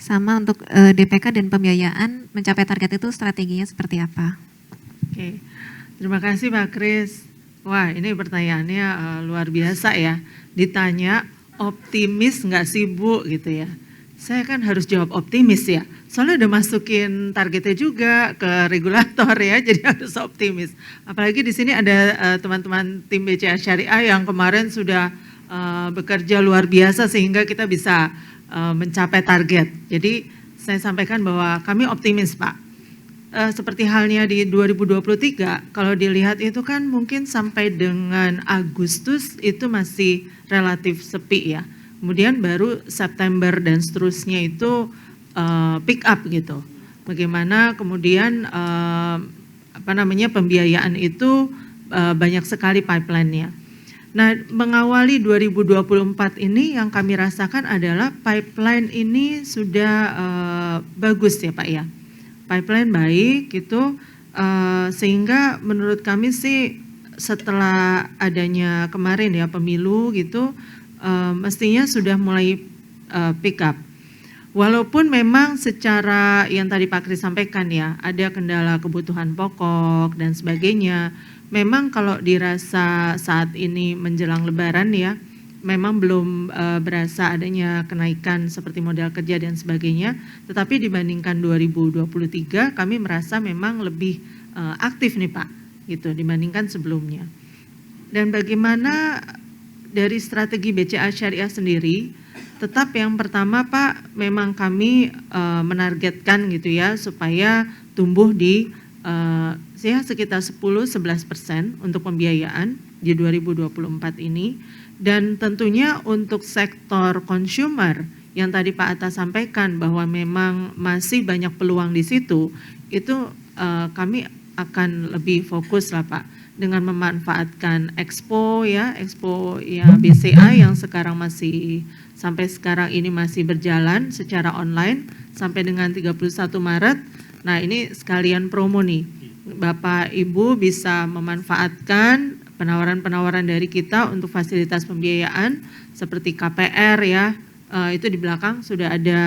sama untuk DPK dan pembiayaan mencapai target itu strateginya seperti apa?
Oke, terima kasih Pak Kris. Wah, ini pertanyaannya luar biasa ya. Ditanya optimis nggak sih Bu gitu ya. Saya kan harus jawab optimis ya. Soalnya udah masukin targetnya juga ke regulator ya, jadi harus optimis. Apalagi di sini ada teman-teman tim BCA Syariah yang kemarin sudah bekerja luar biasa sehingga kita bisa mencapai target. Jadi saya sampaikan bahwa kami optimis Pak. Seperti halnya di 2023, kalau dilihat itu kan mungkin sampai dengan Agustus itu masih relatif sepi ya. Kemudian baru September dan seterusnya itu pick up gitu. Bagaimana kemudian pembiayaan itu banyak sekali pipeline-nya. Nah, mengawali 2024 ini yang kami rasakan adalah pipeline ini sudah bagus ya Pak ya. Pipeline baik gitu, sehingga menurut kami sih setelah adanya kemarin ya pemilu gitu, mestinya sudah mulai pick up. Walaupun memang secara yang tadi Pak Kris sampaikan ya, ada kendala kebutuhan pokok dan sebagainya. Memang kalau dirasa saat ini menjelang Lebaran ya, memang belum berasa adanya kenaikan seperti modal kerja dan sebagainya. Tetapi dibandingkan 2023, kami merasa memang lebih aktif nih Pak, gitu dibandingkan sebelumnya. Dan bagaimana dari strategi BCA Syariah sendiri? Tetap yang pertama Pak, memang kami menargetkan gitu ya supaya tumbuh di sekitar 10-11% untuk pembiayaan di 2024 ini. Dan tentunya untuk sektor consumer yang tadi Pak Atta sampaikan bahwa memang masih banyak peluang di situ, itu kami akan lebih fokus lah Pak dengan memanfaatkan Expo ya BCA yang sekarang masih sampai sekarang ini masih berjalan secara online sampai dengan 31 Maret. Nah, ini sekalian promo nih. Bapak Ibu bisa memanfaatkan penawaran-penawaran dari kita untuk fasilitas pembiayaan seperti KPR ya. Itu di belakang sudah ada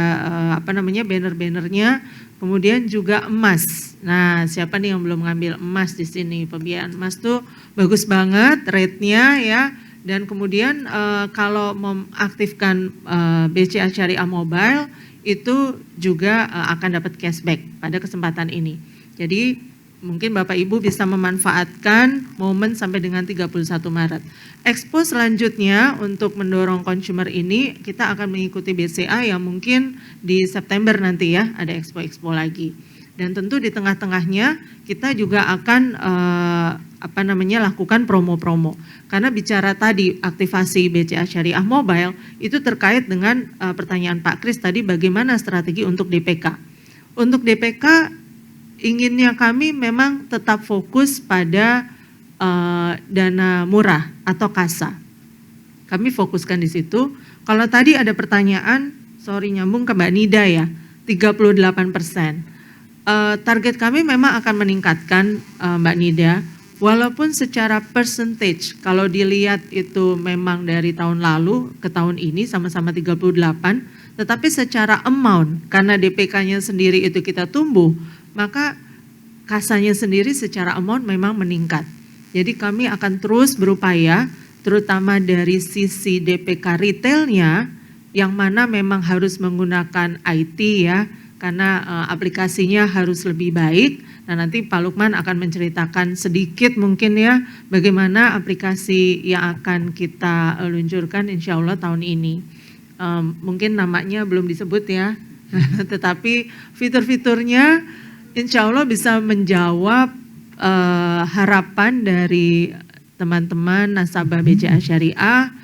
banner-bannernya. Kemudian juga emas. Nah, siapa nih yang belum ngambil emas di sini? Pembiayaan emas tuh bagus banget rate-nya ya. Dan kemudian kalau mengaktifkan BCA Syariah Mobile itu juga akan dapat cashback pada kesempatan ini. Jadi mungkin Bapak Ibu bisa memanfaatkan momen sampai dengan 31 Maret. Expo selanjutnya untuk mendorong consumer ini kita akan mengikuti BCA yang mungkin di September nanti ya, ada expo-expo lagi. Dan tentu di tengah-tengahnya kita juga akan lakukan promo-promo. Karena bicara tadi aktivasi BCA Syariah Mobile itu terkait dengan pertanyaan Pak Kris tadi, bagaimana strategi untuk DPK. Untuk DPK inginnya kami memang tetap fokus pada dana murah atau kasa. Kami fokuskan di situ. Kalau tadi ada pertanyaan, nyambung ke Mbak Nida ya, 38%. Target kami memang akan meningkatkan Mbak Nida, walaupun secara percentage kalau dilihat itu memang dari tahun lalu ke tahun ini sama-sama 38, tetapi secara amount karena DPK-nya sendiri itu kita tumbuh, maka kasanya sendiri secara amount memang meningkat. Jadi kami akan terus berupaya, terutama dari sisi DPK retailnya, yang mana memang harus menggunakan IT ya, karena aplikasinya harus lebih baik. Nah nanti Pak Lukman akan menceritakan sedikit mungkin ya, bagaimana aplikasi yang akan kita luncurkan insya Allah tahun ini. Mungkin namanya belum disebut ya, tetapi fitur-fiturnya insya Allah bisa menjawab harapan dari teman-teman nasabah BCA Syariah,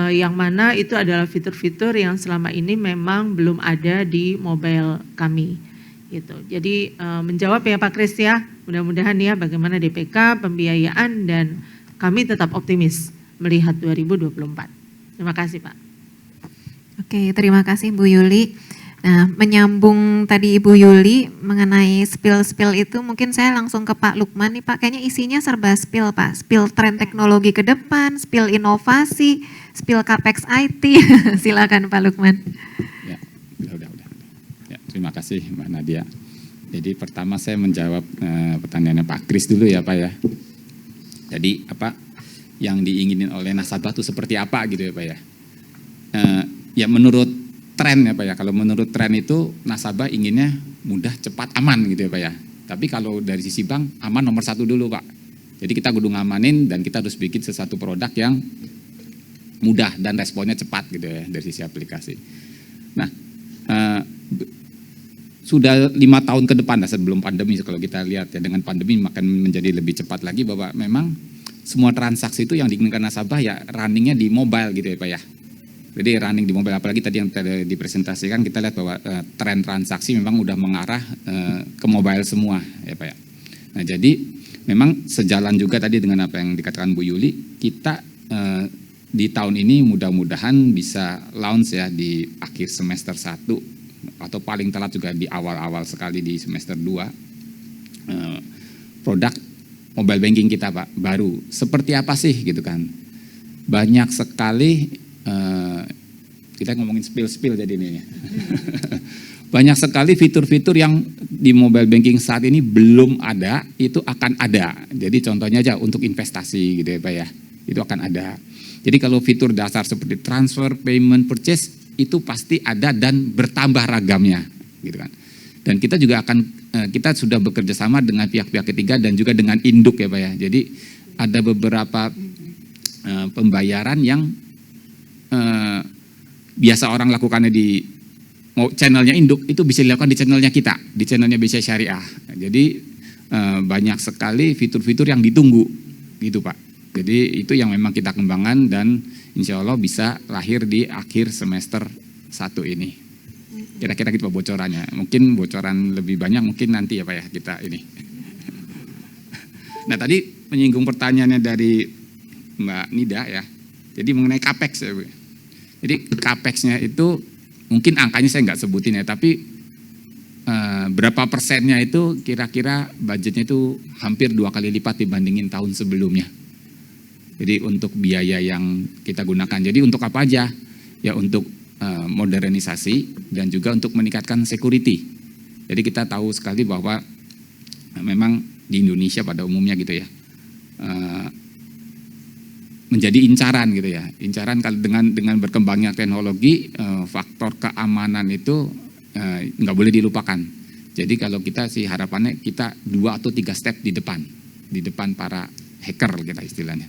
yang mana itu adalah fitur-fitur yang selama ini memang belum ada di mobile kami. Gitu. Jadi menjawab ya Pak Kris ya, mudah-mudahan ya bagaimana DPK, pembiayaan, dan kami tetap optimis melihat 2024. Terima kasih Pak.
Oke, terima kasih Bu Yuli. Nah, menyambung tadi Ibu Yuli mengenai spill itu, mungkin saya langsung ke Pak Lukman nih Pak. Kayaknya isinya serba spill Pak. Spill tren teknologi ke depan, spill inovasi, spill capex IT. Silakan Pak Lukman.
Ya, udah. Ya, terima kasih Mbak Nadia. Jadi pertama saya menjawab pertanyaannya Pak Kris dulu ya Pak ya. Jadi apa yang diinginin oleh nasabah itu seperti apa gitu ya Pak ya. Ya menurut tren ya Pak ya, kalau menurut tren itu nasabah inginnya mudah, cepat, aman gitu ya Pak ya. Tapi kalau dari sisi bank, aman nomor satu dulu Pak. Jadi kita kudu ngamanin dan kita harus bikin sesuatu produk yang mudah dan responnya cepat gitu ya dari sisi aplikasi. Nah, sudah 5 tahun ke depan sebelum pandemi, kalau kita lihat ya, dengan pandemi makin menjadi lebih cepat lagi bahwa memang semua transaksi itu yang diinginkan nasabah ya runningnya di mobile gitu ya Pak ya. Jadi running di mobile, apalagi tadi yang dipresentasikan kita lihat bahwa tren transaksi memang udah mengarah ke mobile semua ya Pak ya. Nah jadi memang sejalan juga tadi dengan apa yang dikatakan Bu Yuli, kita di tahun ini mudah-mudahan bisa launch ya di akhir semester 1 atau paling telat juga di awal-awal sekali di semester 2 produk mobile banking kita Pak, baru. Seperti apa sih gitu kan. Banyak sekali kita ngomongin spill jadi ini ya. Banyak sekali fitur-fitur yang di mobile banking saat ini belum ada, itu akan ada. Jadi contohnya aja untuk investasi gitu ya Pak ya, itu akan ada. Jadi kalau fitur dasar seperti transfer, payment, purchase itu pasti ada dan bertambah ragamnya gitu kan. Dan kita juga akan, kita sudah bekerja sama dengan pihak-pihak ketiga dan juga dengan induk ya Pak ya. Jadi ada beberapa pembayaran yang biasa orang lakukannya di channelnya induk, itu bisa dilakukan di channelnya kita, di channelnya BCA Syariah. Jadi banyak sekali fitur-fitur yang ditunggu gitu Pak. Jadi itu yang memang kita kembangkan dan insya Allah bisa lahir di akhir semester 1 ini. Kira-kira gitu Pak bocorannya. Mungkin bocoran lebih banyak mungkin nanti ya Pak ya kita ini. Nah tadi menyinggung pertanyaannya dari Mbak Nida ya. Jadi mengenai capex ya Bu. Jadi capex-nya itu mungkin angkanya saya nggak sebutin ya, tapi berapa persennya itu kira-kira budgetnya itu hampir 2 kali lipat dibandingin tahun sebelumnya. Jadi untuk biaya yang kita gunakan. Jadi untuk apa aja? Ya untuk modernisasi dan juga untuk meningkatkan security. Jadi kita tahu sekali bahwa memang di Indonesia pada umumnya gitu ya. Menjadi incaran gitu ya. Incaran kalau dengan berkembangnya teknologi, faktor keamanan itu nggak boleh dilupakan. Jadi kalau kita sih harapannya kita 2 atau 3 step di depan para hacker kita istilahnya.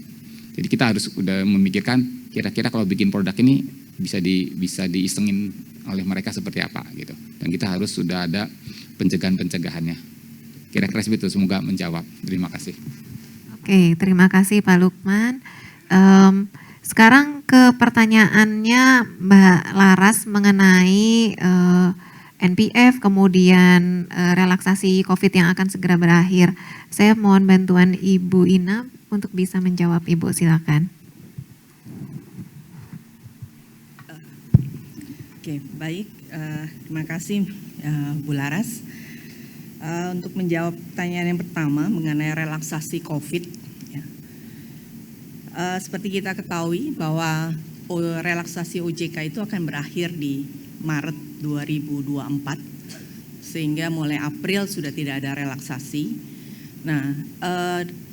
Jadi kita harus udah memikirkan kira-kira kalau bikin produk ini bisa diisengin oleh mereka seperti apa gitu. Dan kita harus sudah ada pencegahan-pencegahannya. Kira-kira seperti itu, semoga menjawab. Terima kasih.
Oke, terima kasih Pak Lukman. Sekarang ke pertanyaannya Mbak Laras mengenai NPF, kemudian relaksasi COVID yang akan segera berakhir. Saya mohon bantuan Ibu Ina untuk bisa menjawab, Ibu, silakan.
Oke, baik. Terima kasih Bu Laras. Untuk menjawab pertanyaan yang pertama mengenai relaksasi COVID, ya. Seperti kita ketahui bahwa relaksasi OJK itu akan berakhir di Maret 2024, sehingga mulai April sudah tidak ada relaksasi. Nah,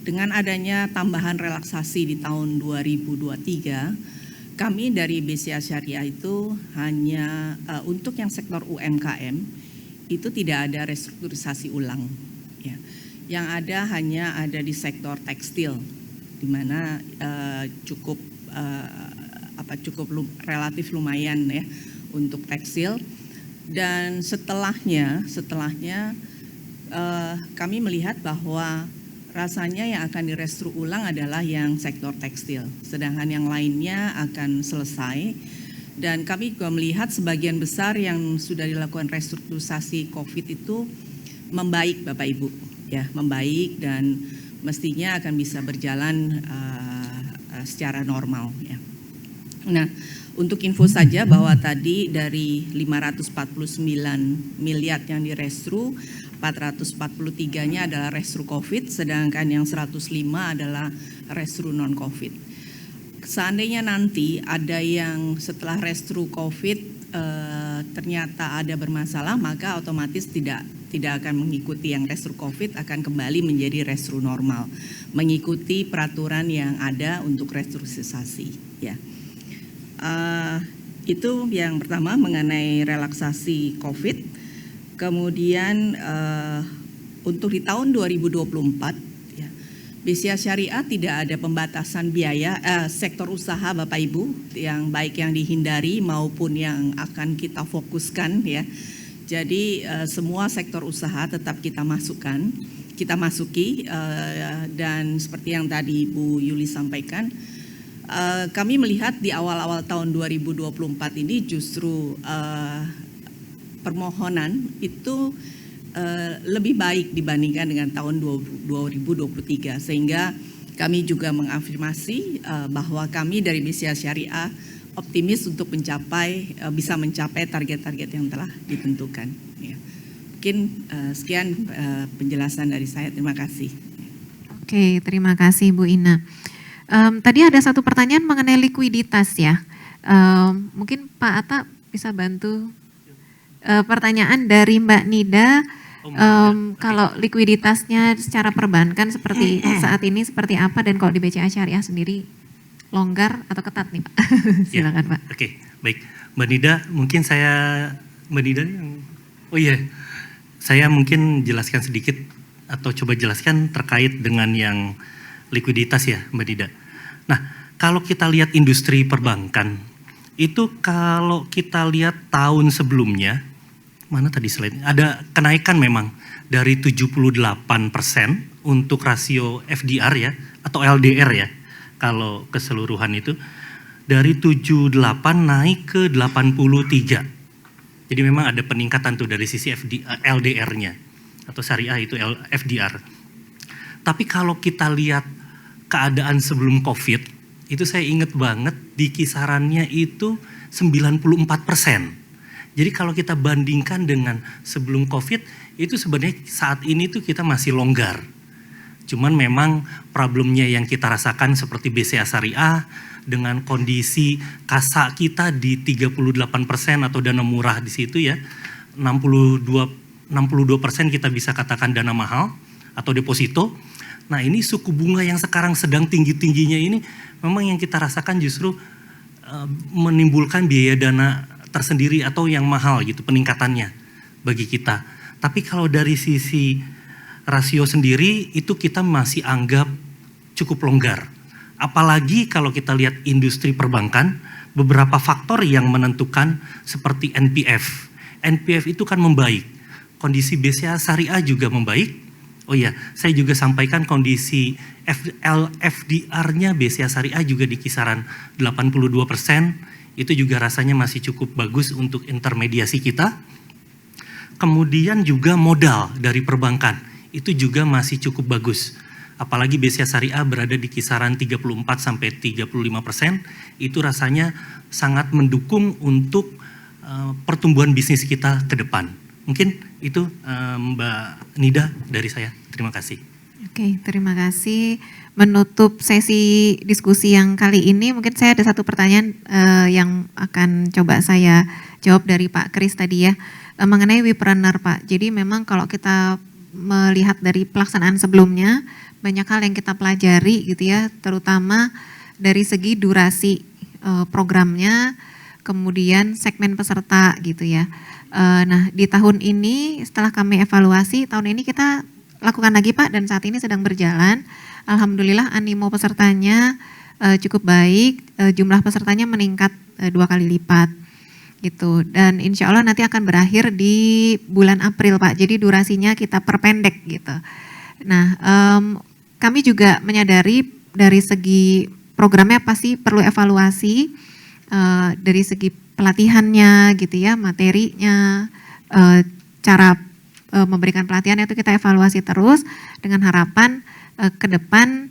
dengan adanya tambahan relaksasi di tahun 2023, kami dari BCA Syariah itu hanya untuk yang sektor UMKM itu tidak ada restrukturisasi ulang, ya. Yang ada hanya ada di sektor tekstil, di mana cukup relatif lumayan ya untuk tekstil. Dan setelahnya kami melihat bahwa rasanya yang akan direstru ulang adalah yang sektor tekstil, sedangkan yang lainnya akan selesai. Dan kami juga melihat sebagian besar yang sudah dilakukan restrukturisasi COVID itu membaik, Bapak Ibu, ya, membaik dan mestinya akan bisa berjalan secara normal, ya. Nah, untuk info saja bahwa tadi dari 549 miliar yang direstru, 443-nya adalah restru COVID, sedangkan yang 105 adalah restru non-COVID. Seandainya nanti ada yang setelah restru COVID ternyata ada bermasalah, maka otomatis tidak akan mengikuti yang restru COVID, akan kembali menjadi restru normal, mengikuti peraturan yang ada untuk restrukturisasi, ya. Itu yang pertama mengenai relaksasi COVID. Kemudian untuk di tahun 2024 BCA Syariah tidak ada pembatasan biaya sektor usaha, Bapak Ibu, yang baik yang dihindari maupun yang akan kita fokuskan, ya. Jadi semua sektor usaha tetap kita masuki, dan seperti yang tadi Bu Yuli sampaikan, kami melihat di awal-awal tahun 2024 ini justru permohonan itu lebih baik dibandingkan dengan tahun 2023, sehingga kami juga mengafirmasi bahwa kami dari BCA Syariah optimis untuk bisa mencapai target-target yang telah ditentukan, ya. Mungkin sekian penjelasan dari saya, terima kasih.
Oke, terima kasih Bu Ina. Tadi ada satu pertanyaan mengenai likuiditas, ya. Mungkin Pak Atta bisa bantu pertanyaan dari Mbak Nida. Kalau likuiditasnya secara perbankan seperti saat ini seperti apa, dan kalau di BCA Syariah sendiri longgar atau ketat nih Pak? Silakan, ya, Pak.
Oke, baik. Mbak Nida, mungkin saya mungkin jelaskan sedikit atau coba jelaskan terkait dengan yang likuiditas, ya, Mbak Nida. Nah, kalau kita lihat industri perbankan itu, kalau kita lihat tahun sebelumnya, mana tadi slide, ada kenaikan memang dari 78% untuk rasio FDR, ya, atau LDR, ya, kalau keseluruhan itu dari 78 naik ke 83. Jadi memang ada peningkatan tuh dari sisi LDR-nya atau syariah itu FDR. Tapi kalau kita lihat keadaan sebelum COVID, itu saya ingat banget di kisarannya itu 94%. Jadi kalau kita bandingkan dengan sebelum COVID, itu sebenarnya saat ini tuh kita masih longgar. Cuman memang problemnya yang kita rasakan seperti BCA Syariah dengan kondisi kasa kita di 38% atau dana murah di situ, ya. 62% kita bisa katakan dana mahal atau deposito. Nah, ini suku bunga yang sekarang sedang tinggi-tingginya ini memang yang kita rasakan justru menimbulkan biaya dana tersendiri atau yang mahal gitu peningkatannya bagi kita. Tapi kalau dari sisi rasio sendiri itu kita masih anggap cukup longgar. Apalagi kalau kita lihat industri perbankan, beberapa faktor yang menentukan seperti NPF. NPF itu kan membaik. kondisi BCA Syariah juga membaik. Oh iya, saya juga sampaikan kondisi FDR-nya BCA Syariah juga di kisaran 82%. Itu juga rasanya masih cukup bagus untuk intermediasi kita. Kemudian juga modal dari perbankan, itu juga masih cukup bagus. Apalagi BCA Syariah berada di kisaran 34-35%, itu rasanya sangat mendukung untuk pertumbuhan bisnis kita ke depan. Mungkin itu Mbak Nida dari saya. Terima kasih.
Oke, terima kasih. Menutup sesi diskusi yang kali ini, mungkin saya ada satu pertanyaan yang akan coba saya jawab dari Pak Kris tadi ya, mengenai Wipreneur Pak. Jadi memang kalau kita melihat dari pelaksanaan sebelumnya, banyak hal yang kita pelajari gitu ya, terutama dari segi durasi programnya, kemudian segmen peserta gitu ya. Nah di tahun ini setelah kami evaluasi, tahun ini kita lakukan lagi Pak, dan saat ini sedang berjalan. Alhamdulillah animo pesertanya cukup baik, jumlah pesertanya meningkat 2 kali lipat gitu. Dan insya Allah nanti akan berakhir di bulan April Pak, jadi durasinya kita perpendek gitu. Nah kami juga menyadari dari segi programnya pasti perlu evaluasi dari segi pelatihannya gitu ya, materinya, cara memberikan pelatihan itu kita evaluasi terus dengan harapan ke depan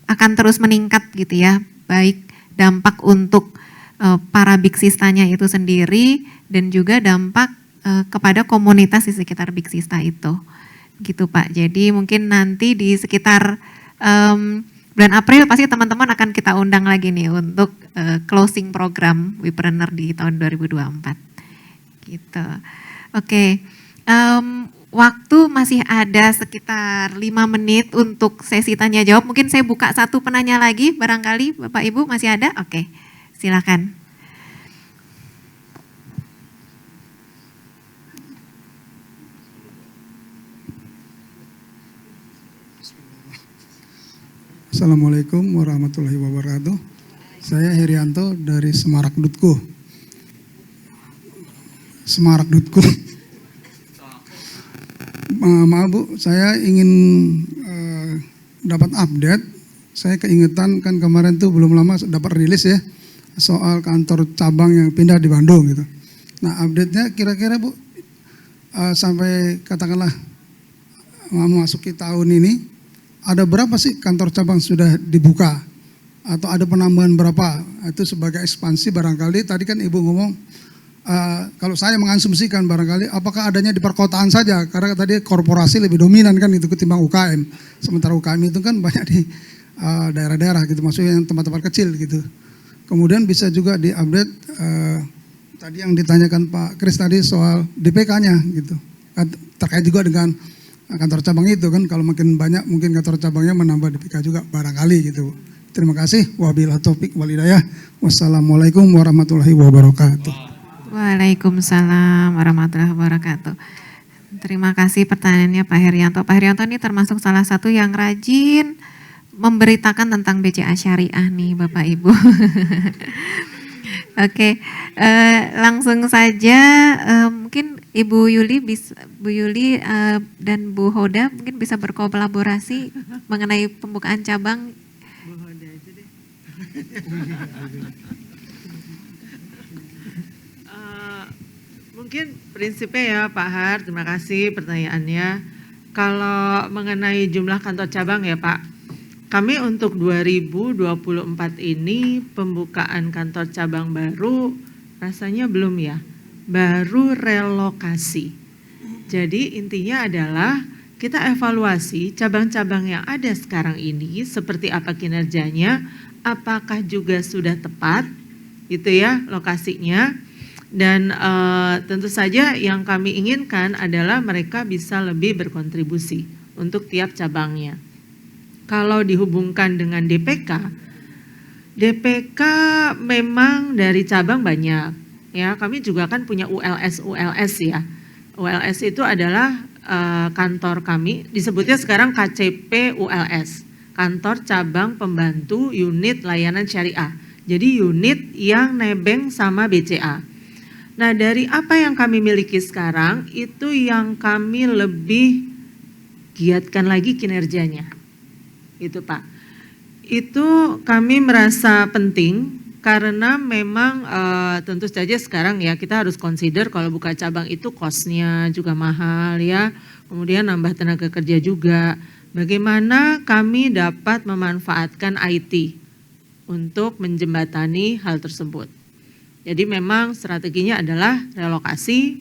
akan terus meningkat gitu ya, baik dampak untuk para Big Sistanya itu sendiri dan juga dampak kepada komunitas di sekitar Big Sista itu gitu Pak. Jadi mungkin nanti di sekitar bulan April pasti teman-teman akan kita undang lagi nih untuk closing program Wipreneur di tahun 2024 gitu. Oke. Waktu masih ada sekitar 5 menit untuk sesi tanya jawab. Mungkin saya buka satu penanya lagi, barangkali Bapak Ibu masih ada? Oke, silakan.
Assalamualaikum warahmatullahi wabarakatuh. Saya Herianto dari Semarak.co. Semarak.co. Maaf Bu, saya ingin dapat update. Saya keingetan kan kemarin tuh belum lama dapat rilis ya soal kantor cabang yang pindah di Bandung gitu. Nah update-nya kira-kira Bu sampai katakanlah memasuki tahun ini ada berapa sih kantor cabang sudah dibuka atau ada penambahan berapa? Itu sebagai ekspansi barangkali. Tadi kan Ibu ngomong kalau saya mengasumsikan barangkali apakah adanya di perkotaan saja, karena tadi korporasi lebih dominan kan itu ketimbang UKM. Sementara UKM itu kan banyak di daerah-daerah gitu, maksudnya yang tempat-tempat kecil gitu. Kemudian bisa juga diupdate tadi yang ditanyakan Pak Kris tadi soal DPK-nya gitu. Terkait juga dengan kantor cabang itu kan, kalau makin banyak mungkin kantor cabangnya menambah DPK juga barangkali gitu. Terima kasih. Wabillahi taufik wal hidayah. Wassalamualaikum warahmatullahi wabarakatuh.
Waalaikumsalam warahmatullahi wabarakatuh. Terima kasih pertanyaannya Pak Herianto. Pak Herianto ini termasuk salah satu yang rajin memberitakan tentang BCA Syariah nih Bapak Ibu. Oke, langsung saja mungkin Ibu Yuli dan Bu Hoda mungkin bisa berkolaborasi mengenai pembukaan cabang.
Bu Hoda aja deh. Mungkin prinsipnya ya Pak Har, terima kasih pertanyaannya. Kalau mengenai jumlah kantor cabang ya Pak, kami untuk 2024 ini pembukaan kantor cabang baru rasanya belum ya, baru relokasi. Jadi intinya adalah kita evaluasi cabang-cabang yang ada sekarang ini seperti apa kinerjanya, apakah juga sudah tepat gitu ya lokasinya. Dan tentu saja yang kami inginkan adalah mereka bisa lebih berkontribusi untuk tiap cabangnya. Kalau dihubungkan dengan DPK memang dari cabang banyak. Ya, kami juga kan punya ULS ya. ULS itu adalah kantor kami, disebutnya sekarang KCP ULS, Kantor Cabang Pembantu Unit Layanan Syariah. Jadi unit yang nebeng sama BCA. Nah, dari apa yang kami miliki sekarang, itu yang kami lebih giatkan lagi kinerjanya. Itu Pak. Itu kami merasa penting karena memang tentu saja sekarang ya kita harus consider kalau buka cabang itu cost-nya juga mahal ya. Kemudian nambah tenaga kerja juga. Bagaimana kami dapat memanfaatkan IT untuk menjembatani hal tersebut. Jadi memang strateginya adalah relokasi,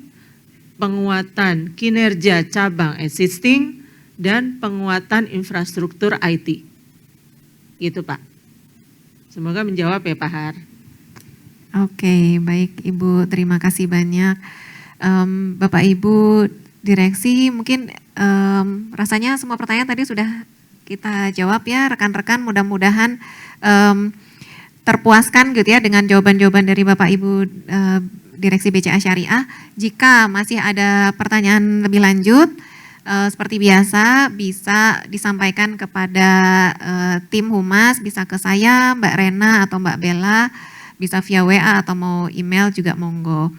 penguatan kinerja cabang existing, dan penguatan infrastruktur IT. Gitu Pak. Semoga menjawab ya Pak Har.
Oke, baik Ibu, terima kasih banyak. Bapak Ibu Direksi, mungkin rasanya semua pertanyaan tadi sudah kita jawab ya rekan-rekan, mudah-mudahan terpuaskan gitu ya dengan jawaban-jawaban dari Bapak Ibu Direksi BCA Syariah. Jika masih ada pertanyaan lebih lanjut, seperti biasa bisa disampaikan kepada tim Humas, bisa ke saya, Mbak Rena atau Mbak Bella, bisa via WA atau mau email juga monggo.